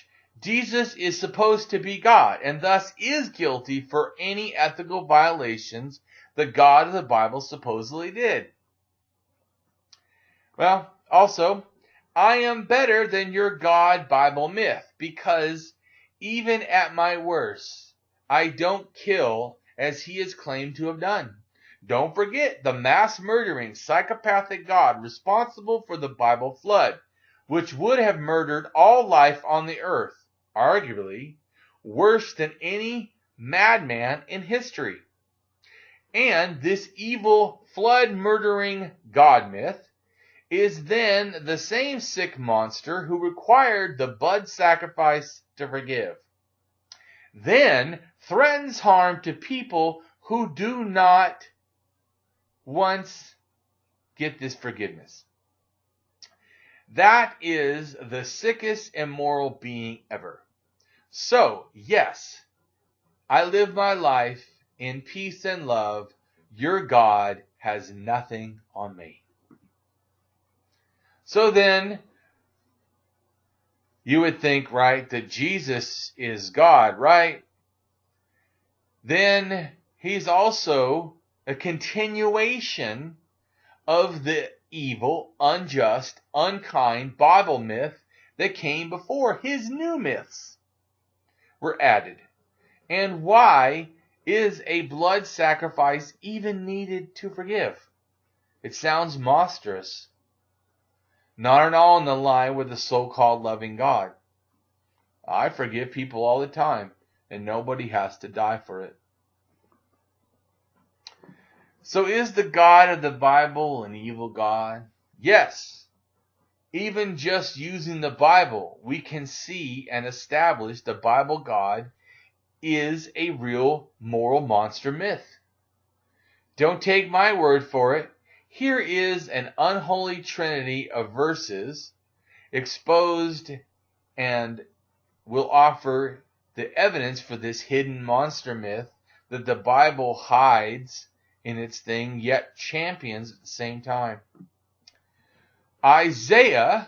Jesus is supposed to be God and thus is guilty for any ethical violations the God of the Bible supposedly did. Well, also, I am better than your God Bible myth because even at my worst, I don't kill as he is claimed to have done. Don't forget the mass murdering psychopathic God responsible for the Bible flood, which would have murdered all life on the earth, arguably worse than any madman in history. And this evil flood murdering God myth is then the same sick monster who required the blood sacrifice to forgive, then threatens harm to people who do not once get this forgiveness. That is the sickest immoral being ever. So, yes, I live my life in peace and love. Your God has nothing on me. So then, you would think, right, that Jesus is God, right? Then he's also a continuation of the evil, unjust, unkind Bible myth that came before. His new myths were added. And why is a blood sacrifice even needed to forgive? It sounds monstrous. Not at all in the line with the so-called loving God. I forgive people all the time, and nobody has to die for it. So is the God of the Bible an evil God? Yes. Even just using the Bible, we can see and establish the Bible God is a real moral monster myth. Don't take my word for it. Here is an unholy trinity of verses exposed, and will offer the evidence for this hidden monster myth that the Bible hides in its thing, yet champions at the same time. Isaiah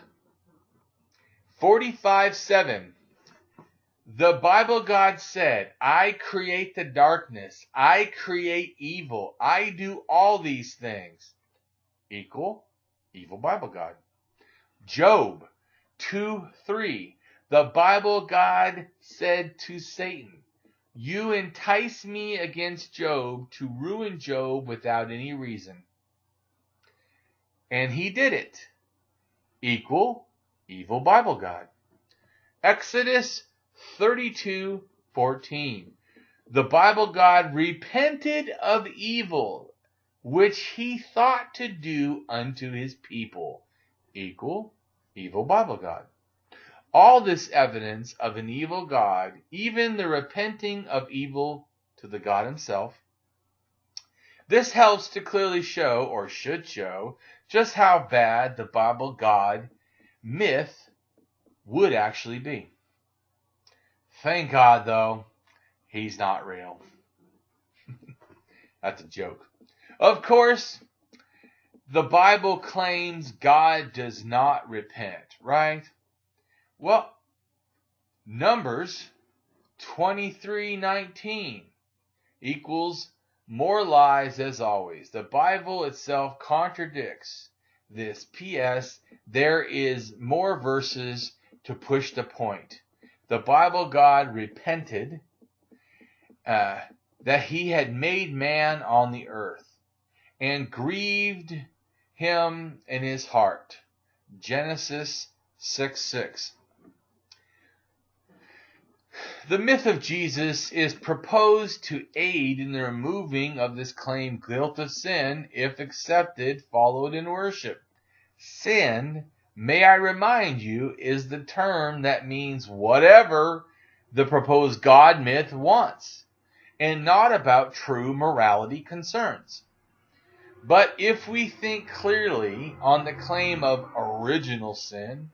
45:7. The Bible God said, I create the darkness, I create evil, I do all these things. Equal evil Bible God. Job 2:3. The Bible God said to Satan, you entice me against Job to ruin Job without any reason. And he did it. Equal evil Bible God. Exodus 32:14. The Bible God repented of evil which he thought to do unto his people. Equal evil Bible God. All this evidence of an evil God, even the repenting of evil to the God himself. This helps to clearly show, or should show, just how bad the Bible God myth would actually be. Thank God, though, he's not real. That's a joke. Of course, the Bible claims God does not repent, right? Well, Numbers 23:19 equals more lies as always. The Bible itself contradicts this. P.S. There is more verses to push the point. The Bible God repented that he had made man on the earth and grieved him in his heart. Genesis 6:6. The myth of Jesus is proposed to aid in the removing of this claimed guilt of sin if accepted, followed, and worshipped. Sin, may I remind you, is the term that means whatever the proposed God myth wants, and not about true morality concerns. But if we think clearly on the claim of original sin,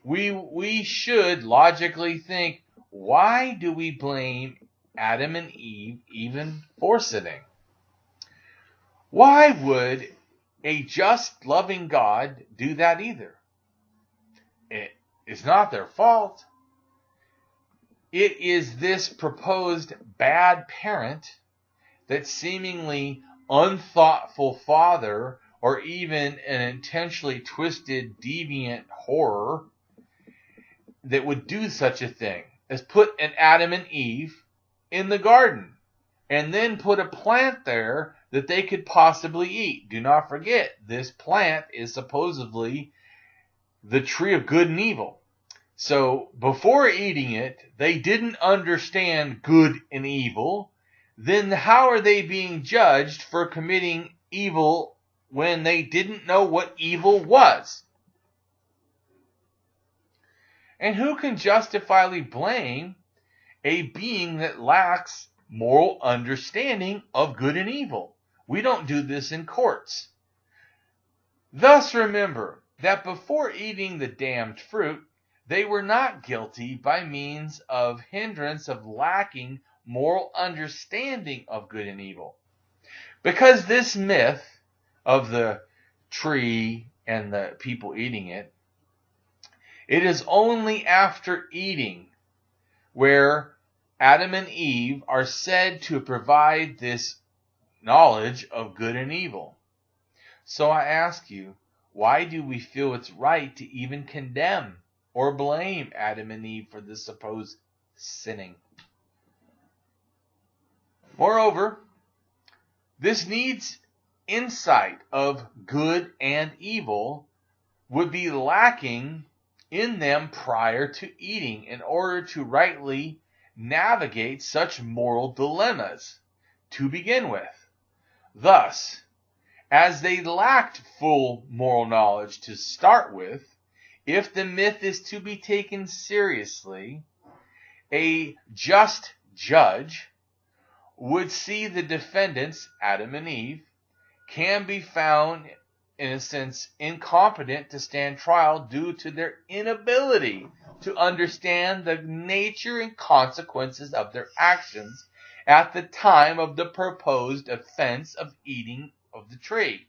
we should logically think, why do we blame Adam and Eve even for sinning? Why would a just, loving God do that either? It is not their fault. It is this proposed bad parent, that seemingly unthoughtful father, or even an intentionally twisted, deviant horror, that would do such a thing as put an Adam and Eve in the garden and then put a plant there that they could possibly eat. Do not forget, this plant is supposedly the tree of good and evil. So before eating it, they didn't understand good and evil. Then how are they being judged for committing evil when they didn't know what evil was. And who can justifiably blame a being that lacks moral understanding of good and evil? We don't do this in courts. Thus remember that before eating the damned fruit, they were not guilty by means of hindrance of lacking moral understanding of good and evil. Because this myth of the tree and the people eating it, it is only after eating where Adam and Eve are said to provide this knowledge of good and evil. So I ask you, why do we feel it's right to even condemn or blame Adam and Eve for this supposed sinning? Moreover, this needs insight of good and evil would be lacking in them prior to eating in order to rightly navigate such moral dilemmas to begin with. Thus, as they lacked full moral knowledge to start with, if the myth is to be taken seriously, a just judge would see the defendants, Adam and Eve, can be found, in a sense, incompetent to stand trial due to their inability to understand the nature and consequences of their actions at the time of the proposed offense of eating of the tree.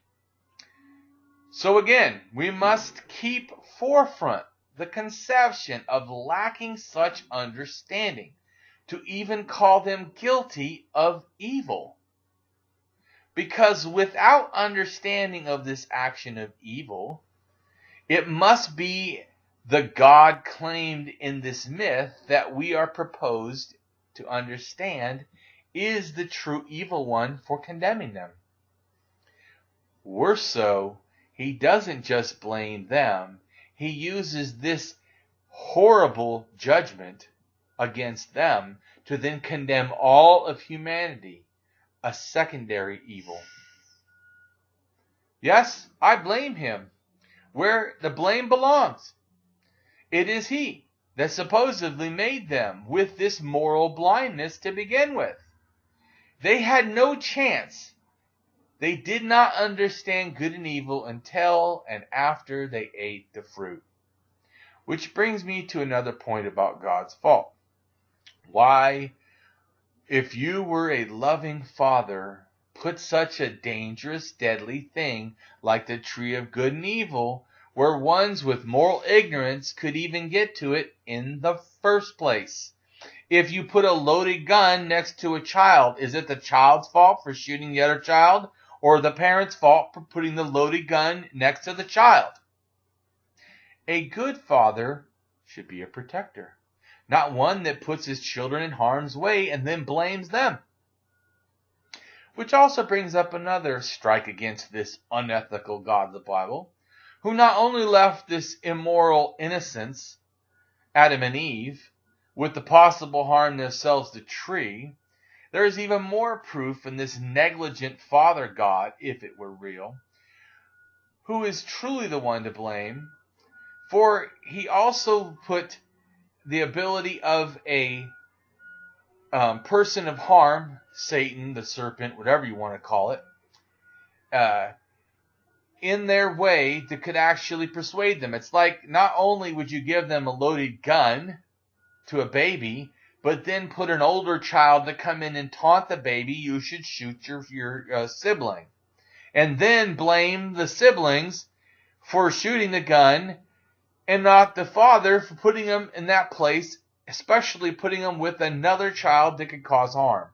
So again, we must keep forefront the conception of lacking such understanding to even call them guilty of evil. Because without understanding of this action of evil, it must be the God claimed in this myth that we are proposed to understand is the true evil one for condemning them. Worse so, he doesn't just blame them, he uses this horrible judgment against them to then condemn all of humanity, a secondary evil. Yes, I blame him where the blame belongs. It is he that supposedly made them with this moral blindness to begin with. They had no chance. They did not understand good and evil until and after they ate the fruit. Which brings me to another point about God's fault. Why, if you were a loving father, put such a dangerous, deadly thing like the tree of good and evil, where ones with moral ignorance could even get to it in the first place? If you put a loaded gun next to a child, is it the child's fault for shooting the other child, or the parent's fault for putting the loaded gun next to the child? A good father should be a protector, not one that puts his children in harm's way and then blames them. Which also brings up another strike against this unethical God of the Bible, who not only left this immoral innocence, Adam and Eve, with the possible harm themselves the tree, there is even more proof in this negligent Father God, if it were real, who is truly the one to blame, for he also put the ability of a person of harm, Satan, the serpent, whatever you want to call it, in their way that could actually persuade them. It's like not only would you give them a loaded gun to a baby, but then put an older child to come in and taunt the baby, you should shoot your sibling. And then blame the siblings for shooting the gun and not the father for putting them in that place, especially putting them with another child that could cause harm.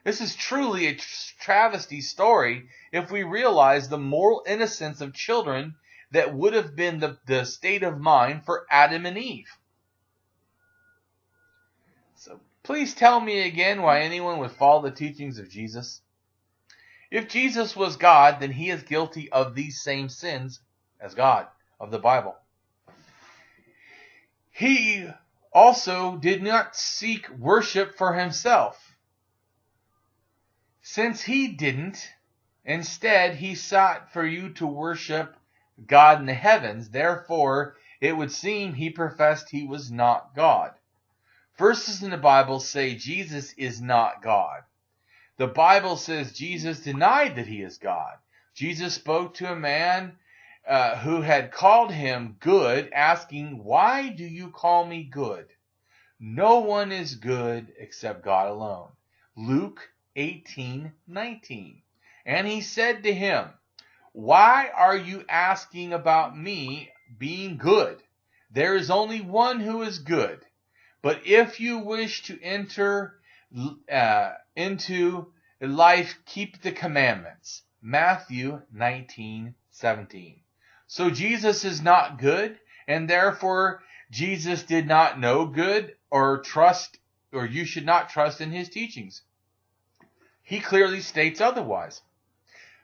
This is truly a travesty story if we realize the moral innocence of children that would have been the state of mind for Adam and Eve. So please tell me again why anyone would follow the teachings of Jesus. If Jesus was God, then he is guilty of these same sins as God of the Bible. He also did not seek worship for himself. Since he didn't, Instead, he sought for you to worship God in the heavens. Therefore, it would seem he professed he was not God. Verses in the Bible say Jesus is not God. The Bible says Jesus denied that he is God. Jesus spoke to a man who had called him good, asking, "Why do you call me good? No one is good except God alone." Luke 18:19. And he said to him, "Why are you asking about me being good? There is only one who is good. But if you wish to enter into life, keep the commandments." Matthew 19:17. So Jesus is not good, and therefore Jesus did not know good or you should not trust in his teachings. He clearly states otherwise.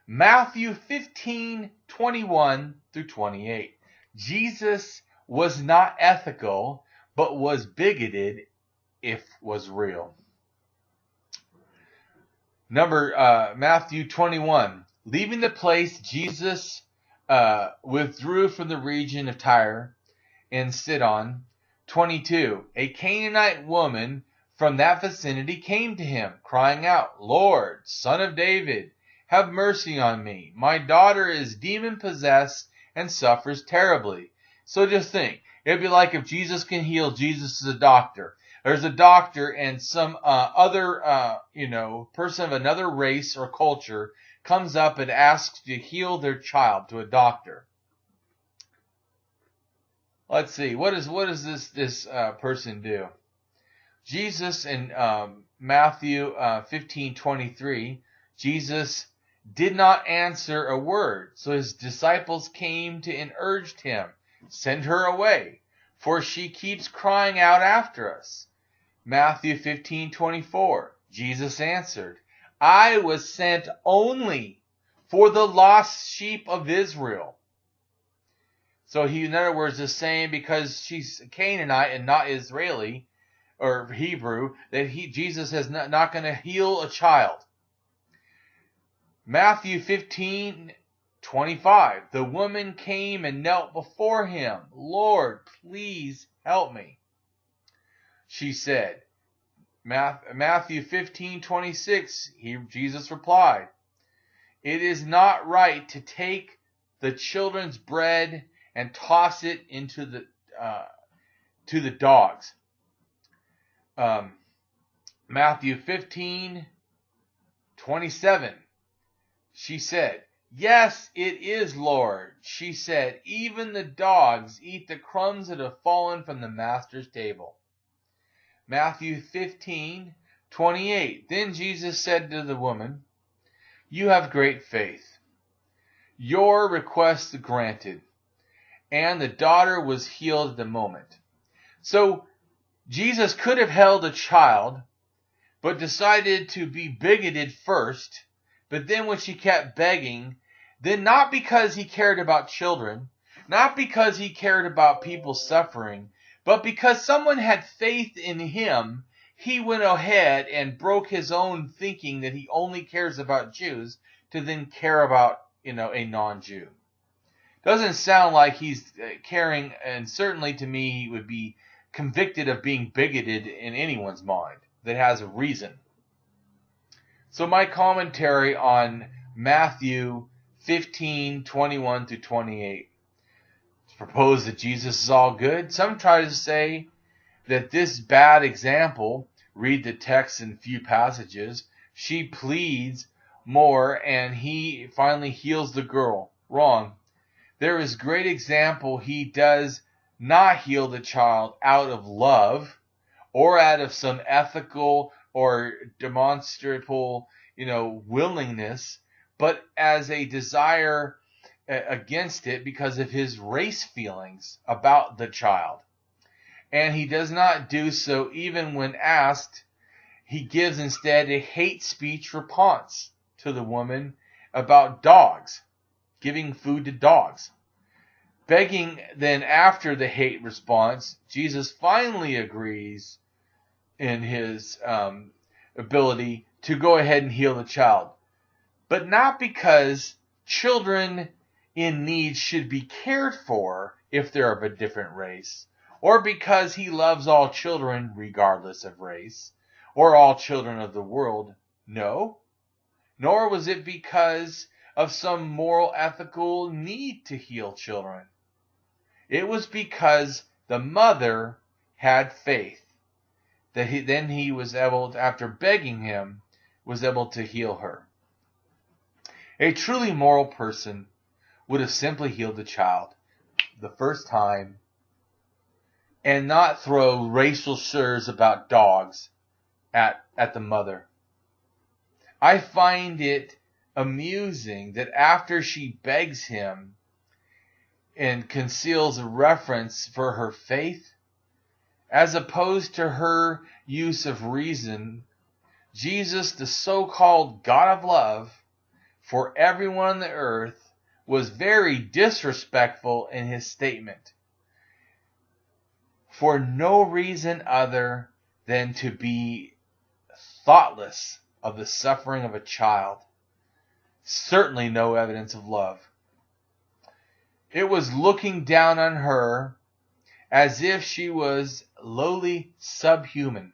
Matthew 15:21 through 28. Jesus was not ethical, but was bigoted if was real. Matthew 21. Leaving the place, Jesus withdrew from the region of Tyre and Sidon. 22. A Canaanite woman from that vicinity came to him, crying out, "Lord, Son of David, have mercy on me. My daughter is demon-possessed and suffers terribly." So just think, it'd be like if Jesus can heal, Jesus is a doctor. There's a doctor and some other person of another race or culture comes up and asks to heal their child to a doctor. Let's see, what does this person do? Jesus in Matthew 15:23, Jesus did not answer a word. So his disciples came to and urged him, "Send her away, for she keeps crying out after us." Matthew 15:24, Jesus answered, "I was sent only for the lost sheep of Israel." So he, in other words, is saying because she's Canaanite and not Israeli or Hebrew, that Jesus is not going to heal a child. Matthew 15:25, the woman came and knelt before him. "Lord, please help me," she said. Matthew 15:26, Jesus replied, "It is not right to take the children's bread and toss it into to the dogs." Matthew 15:27, she said, "Yes, it is, Lord." She said, "Even the dogs eat the crumbs that have fallen from the master's table." Matthew 15:28, then Jesus said to the woman, "You have great faith. Your request granted." And the daughter was healed at the moment. So Jesus could have held a child, but decided to be bigoted first. But then when she kept begging, then not because he cared about children, not because he cared about people suffering, but because someone had faith in him, he went ahead and broke his own thinking that he only cares about Jews to then care about, a non-Jew. Doesn't sound like he's caring, and certainly to me he would be convicted of being bigoted in anyone's mind that has a reason. So my commentary on Matthew 15:21 through 28. It's proposed that Jesus is all good. Some try to say that this bad example, read the text in few passages, she pleads more and he finally heals the girl. Wrong. There is great example he does not heal the child out of love or out of some ethical or demonstrable, willingness, but as a desire against it because of his race feelings about the child. And he does not do so even when asked. He gives instead a hate speech response to the woman about dogs, giving food to dogs. Begging then after the hate response, Jesus finally agrees in his ability to go ahead and heal the child. but not because children in need should be cared for if they're of a different race, or because he loves all children regardless of race, or all children of the world. No. Nor was it because of some moral ethical need to heal children. It was because the mother had faith that he was able, after begging him, was able to heal her. A truly moral person would have simply healed the child the first time and not throw racial slurs about dogs at the mother. I find it amusing that after she begs him and conceals a reference for her faith, as opposed to her use of reason, Jesus, the so-called God of love for everyone on the earth, was very disrespectful in his statement, for no reason other than to be thoughtless of the suffering of a child. Certainly no evidence of love. It was looking down on her as if she was lowly subhuman,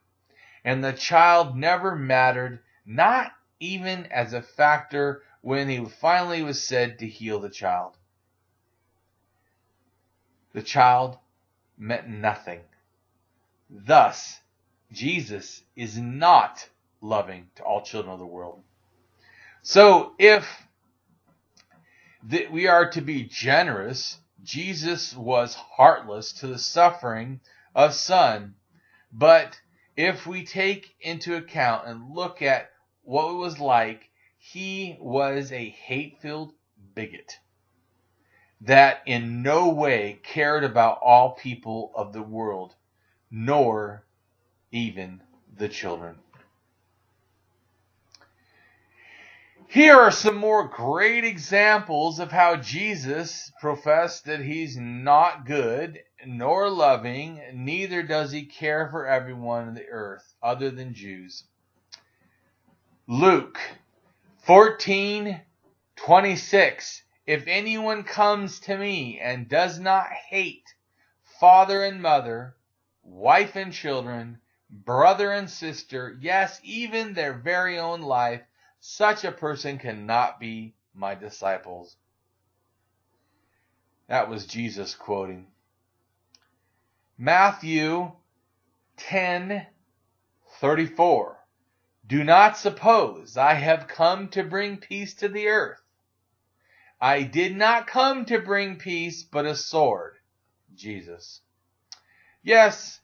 and the child never mattered, not even as a factor when he finally was said to heal the child. The child meant nothing. Thus, Jesus is not loving to all children of the world. So if we are to be generous, Jesus was heartless to the suffering of Son. But if we take into account and look at what it was like, he was a hate-filled bigot that in no way cared about all people of the world, nor even the children. Here are some more great examples of how Jesus professed that he's not good nor loving, neither does he care for everyone on the earth other than Jews. Luke 14:26. If anyone comes to me and does not hate father and mother, wife and children, brother and sister, yes, even their very own life, such a person cannot be my disciples. That was Jesus quoting. Matthew 10:34. Do not suppose I have come to bring peace to the earth. I did not come to bring peace, but a sword. Jesus. Yes,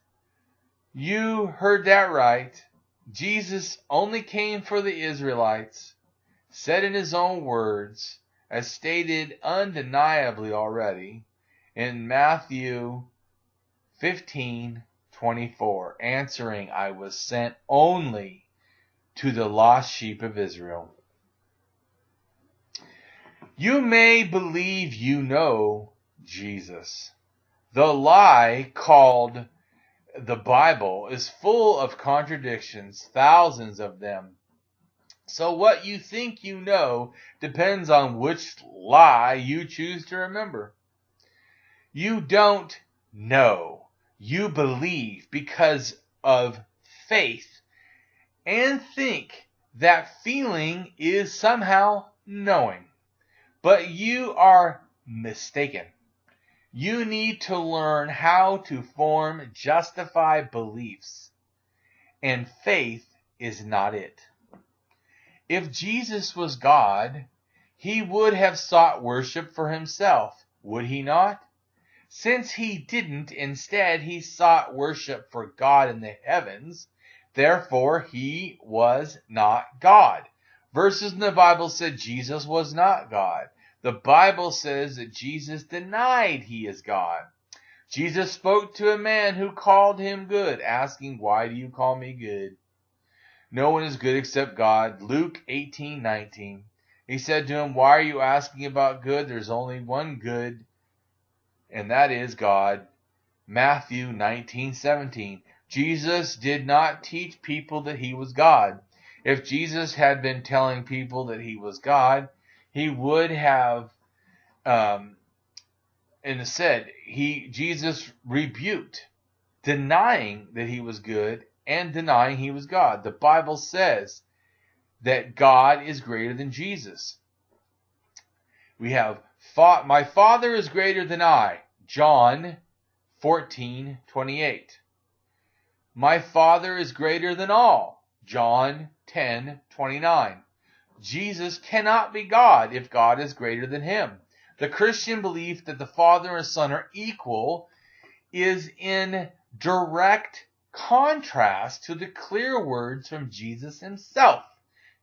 you heard that right. Jesus only came for the Israelites, said in his own words, as stated undeniably already in Matthew 15:24, answering, I was sent only to the lost sheep of Israel. You may believe you know Jesus. The lie called the Bible is full of contradictions, thousands of them. So what you think you know depends on which lie you choose to remember. You don't know. You believe because of faith and think that feeling is somehow knowing. But you are mistaken. You need to learn how to form justified beliefs, and faith is not it. If Jesus was God, he would have sought worship for himself, would he not? Since he didn't, instead he sought worship for God in the heavens, therefore he was not God. Verses in the Bible said Jesus was not God. The Bible says that Jesus denied he is God. Jesus spoke to a man who called him good, asking, why do you call me good? No one is good except God. Luke 18:19. He said to him, why are you asking about good? There's only one good, and that is God. Matthew 19:17. Jesus did not teach people that he was God. If Jesus had been telling people that he was God, he would have, Jesus rebuked denying that he was good and denying he was God. The Bible says that God is greater than Jesus. We have, my Father is greater than I, John 14:28. My Father is greater than all, John 10:29. Jesus cannot be God if God is greater than him. The Christian belief that the Father and Son are equal is in direct contrast to the clear words from Jesus himself.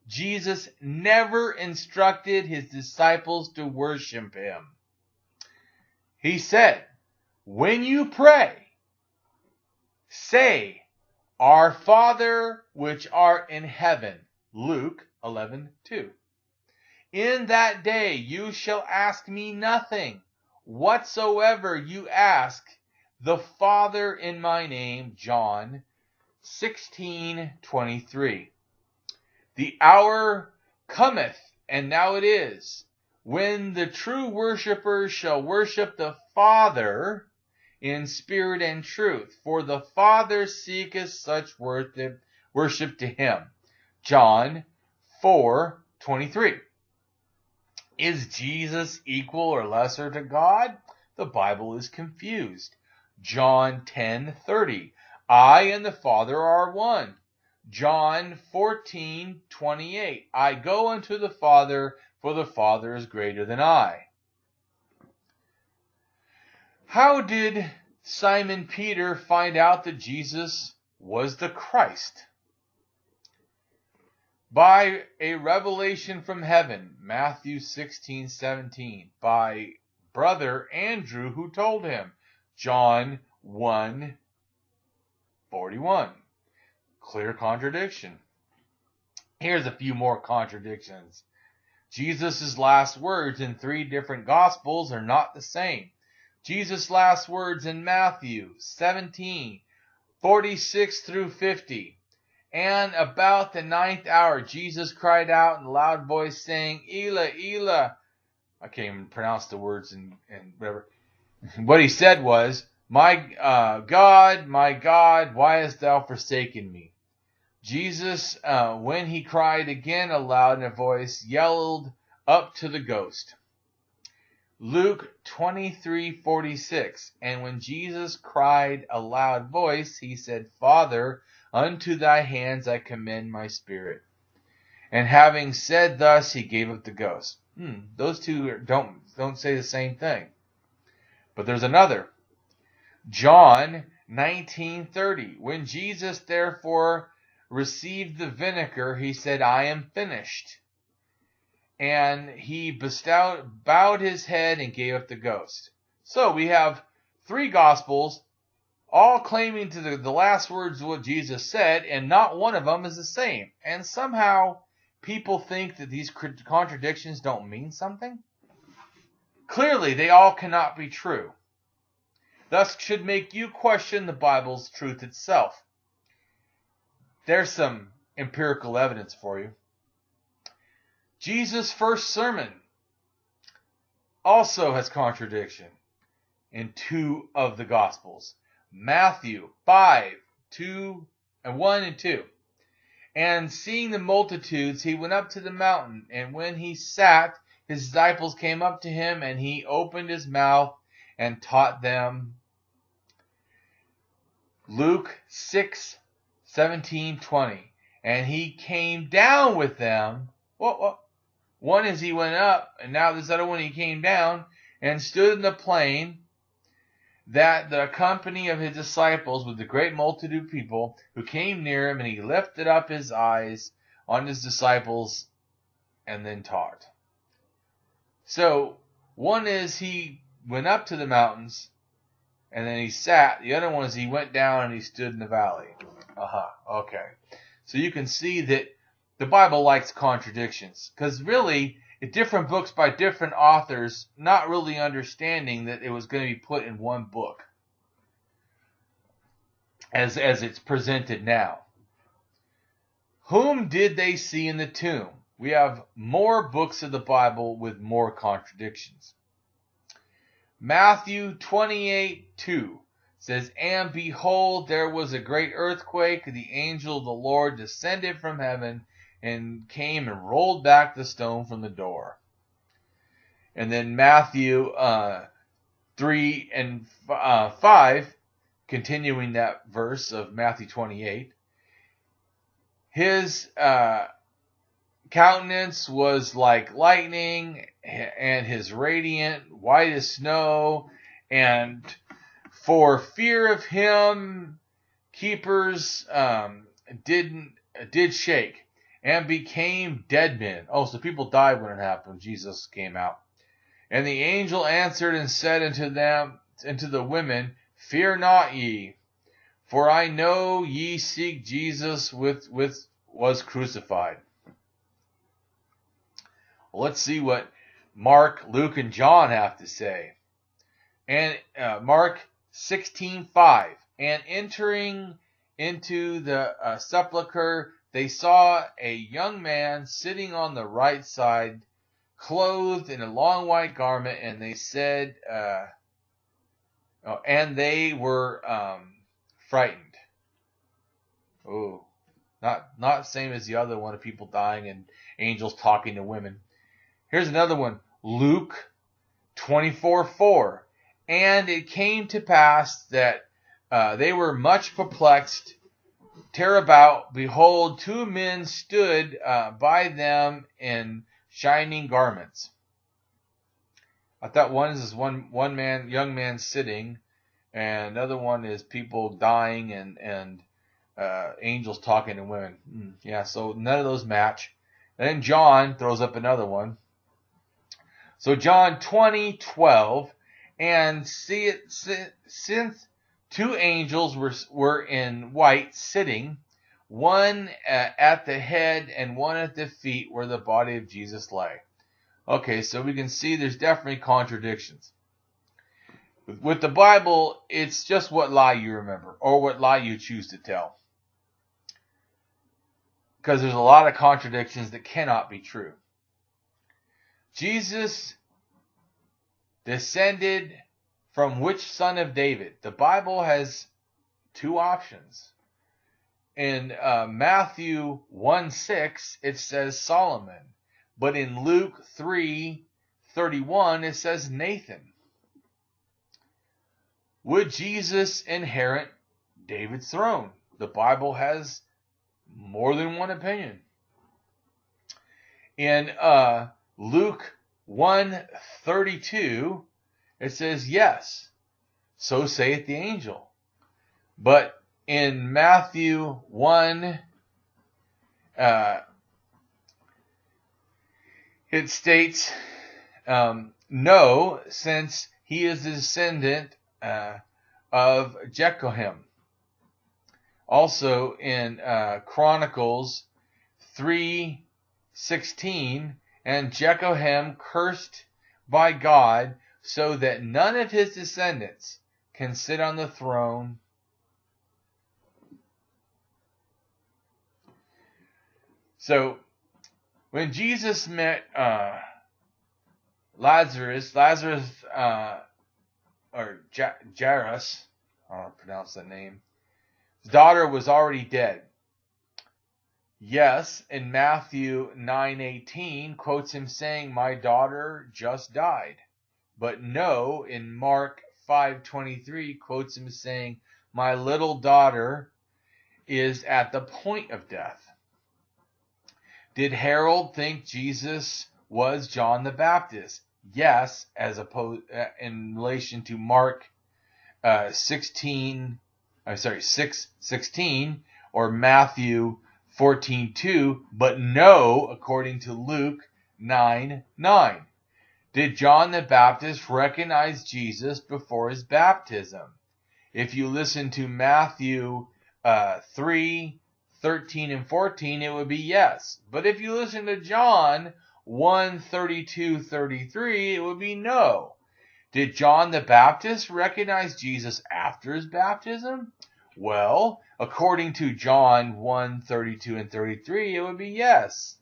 Jesus never instructed his disciples to worship him. He said, when you pray, say, Our Father which art in heaven. Luke 11:2. In that day you shall ask me nothing. Whatsoever you ask the Father in my name. John 16:23. The hour cometh, and now it is, when the true worshippers shall worship the Father in spirit and truth, for the Father seeketh such worship to him. John 4:23. Is Jesus equal or lesser to God? The Bible is confused. John 10:30. I and the Father are one. John 14:28. I go unto the Father, for the Father is greater than I. How did Simon Peter find out that Jesus was the Christ? By a revelation from heaven, Matthew 16:17. By brother Andrew who told him, John 1:41. Clear contradiction. Here's a few more contradictions. Jesus' last words in 3 different Gospels are not the same. Jesus' last words in Matthew 17:46 through 50. And about the 9th hour, Jesus cried out in a loud voice, saying, Eli, Eli. I can't even pronounce the words and whatever. What he said was, my God, why hast thou forsaken me? Jesus, when he cried again aloud in a voice, yelled up to the ghost. Luke 23:46. And when Jesus cried a loud voice, he said, Father, unto thy hands I commend my spirit. And having said thus, he gave up the ghost. Those two don't say the same thing. But there's another. John 19:30. When Jesus therefore received the vinegar, he said, I am finished. And he bowed his head and gave up the ghost. So we have 3 Gospels all claiming to the last words of what Jesus said, and not one of them is the same. And somehow people think that these contradictions don't mean something. Clearly, they all cannot be true. Thus should make you question the Bible's truth itself. There's some empirical evidence for you. Jesus' first sermon also has contradiction in 2 of the Gospels. Matthew 5:1 and 2. And seeing the multitudes, he went up to the mountain, and when he sat, his disciples came up to him, and he opened his mouth and taught them. Luke 6:17-20. And he came down with them. One is he went up, and now this other one he came down, and stood in the plain, that the company of his disciples with the great multitude of people who came near him, and he lifted up his eyes on his disciples and then taught. So one is he went up to the mountains and then he sat. The other one is he went down and he stood in the valley. Okay. So you can see that the Bible likes contradictions, because really different books by different authors, not really understanding that it was going to be put in one book as it's presented now. Whom did they see in the tomb? We have more books of the Bible with more contradictions. Matthew 28:2 says, "And behold, there was a great earthquake. The angel of the Lord descended from heaven and came and rolled back the stone from the door." And then Matthew 3 and 5, continuing that verse of Matthew 28, his countenance was like lightning, and his radiant white as snow, and for fear of him, keepers did shake and became dead men. Oh, so people died when it happened. Jesus came out. And the angel answered and said unto the women, "Fear not ye, for I know ye seek Jesus which was crucified." Well, let's see what Mark, Luke, and John have to say. And Mark 16:5, "And entering into the sepulchre, they saw a young man sitting on the right side, clothed in a long white garment, and they said, and they were frightened." Oh, not same as the other one of people dying and angels talking to women. Here's another one, Luke 24:4. "And it came to pass that they were much perplexed, tear about. Behold, two men stood by them in shining garments." I thought one is one man, young man sitting, and another one is people dying and angels talking to women. Yeah, so none of those match. And then John throws up another one. So John 20:12, "And since two angels were in white sitting, one at the head and one at the feet where the body of Jesus lay." Okay, so we can see there's definitely contradictions. With the Bible, it's just what lie you remember or what lie you choose to tell. Because there's a lot of contradictions that cannot be true. Jesus descended from which son of David? The Bible has two options. In Matthew 1:6, it says Solomon. But in Luke 3:31, it says Nathan. Would Jesus inherit David's throne? The Bible has more than one opinion. In Luke 1:32, it says yes, so saith the angel. But in Matthew 1, it states no, since he is the descendant of Jehoiakim. Also in Chronicles 3:16, "And Jehoiakim cursed by God, so that none of his descendants can sit on the throne." So when Jesus met Lazarus, or Jairus, I don't pronounce that name, his daughter was already dead. Yes, in Matthew 9:18 quotes him saying, "My daughter just died." But no, in Mark 5:23 quotes him saying, "My little daughter is at the point of death." Did Harold think Jesus was John the Baptist? Yes, as opposed in relation to Mark 6:16 or Matthew 14:2, but no, according to Luke 9:9. Did John the Baptist recognize Jesus before his baptism? If you listen to Matthew 3:13 and 14, it would be yes. But if you listen to John 1:32-33, it would be no. Did John the Baptist recognize Jesus after his baptism? Well, according to John 1:32 and 33, it would be yes.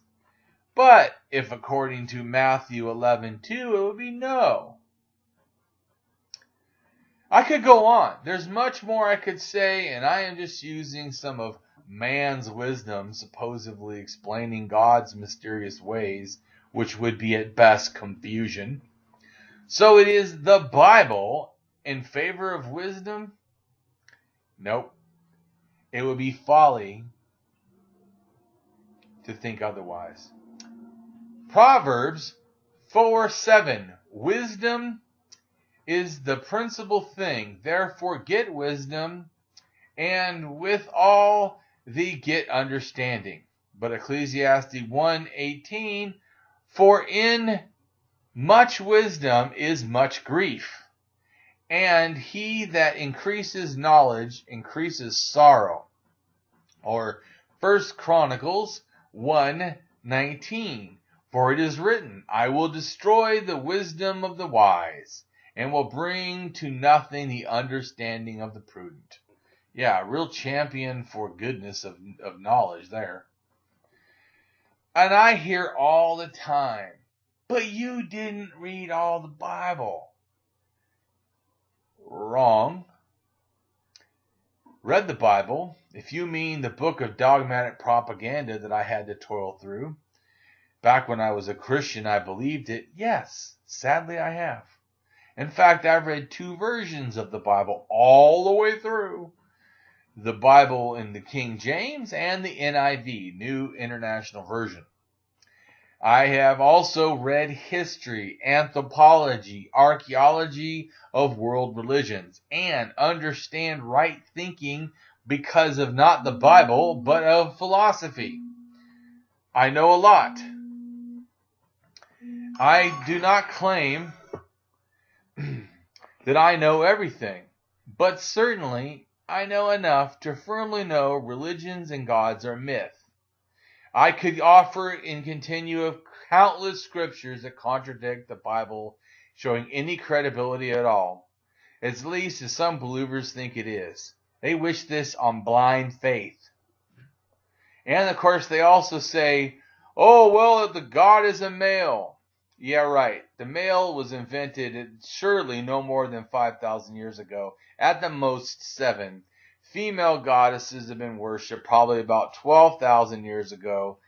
But if according to Matthew 11:2, it would be no. I could go on. There's much more I could say, and I am just using some of man's wisdom, supposedly explaining God's mysterious ways, which would be at best confusion. So it is the Bible in favor of wisdom? Nope. It would be folly to think otherwise. Proverbs 4:7. Wisdom is the principal thing. Therefore get wisdom, and with all thee get understanding. But Ecclesiastes 1:18. For in much wisdom is much grief, and he that increases knowledge increases sorrow. Or 1 Chronicles 1:19. For it is written, I will destroy the wisdom of the wise, and will bring to nothing the understanding of the prudent. Yeah, a real champion for goodness of knowledge there. And I hear all the time, but you didn't read all the Bible. Wrong. Read the Bible, if you mean the book of dogmatic propaganda that I had to toil through. Back when I was a Christian, I believed it. Yes, sadly I have. In fact, I've read 2 versions of the Bible all the way through. The Bible in the King James and the NIV, New International Version. I have also read history, anthropology, archaeology of world religions, and understand right thinking because of not the Bible, but of philosophy. I know a lot. I do not claim that I know everything, but certainly I know enough to firmly know religions and gods are myth. I could offer in continue of countless scriptures that contradict the Bible, showing any credibility at all, at least as some believers think it is. They wish this on blind faith. And of course they also say, oh, well, the God is a male. Yeah, right. The male was invented surely no more than 5,000 years ago. At the most 7. Female goddesses have been worshipped probably about 12,000 years ago.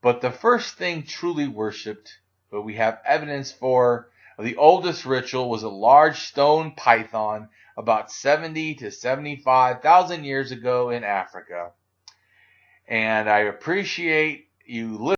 But the first thing truly worshipped, but we have evidence for, the oldest ritual was a large stone python about 70 to 75,000 years ago in Africa. And I appreciate you listening.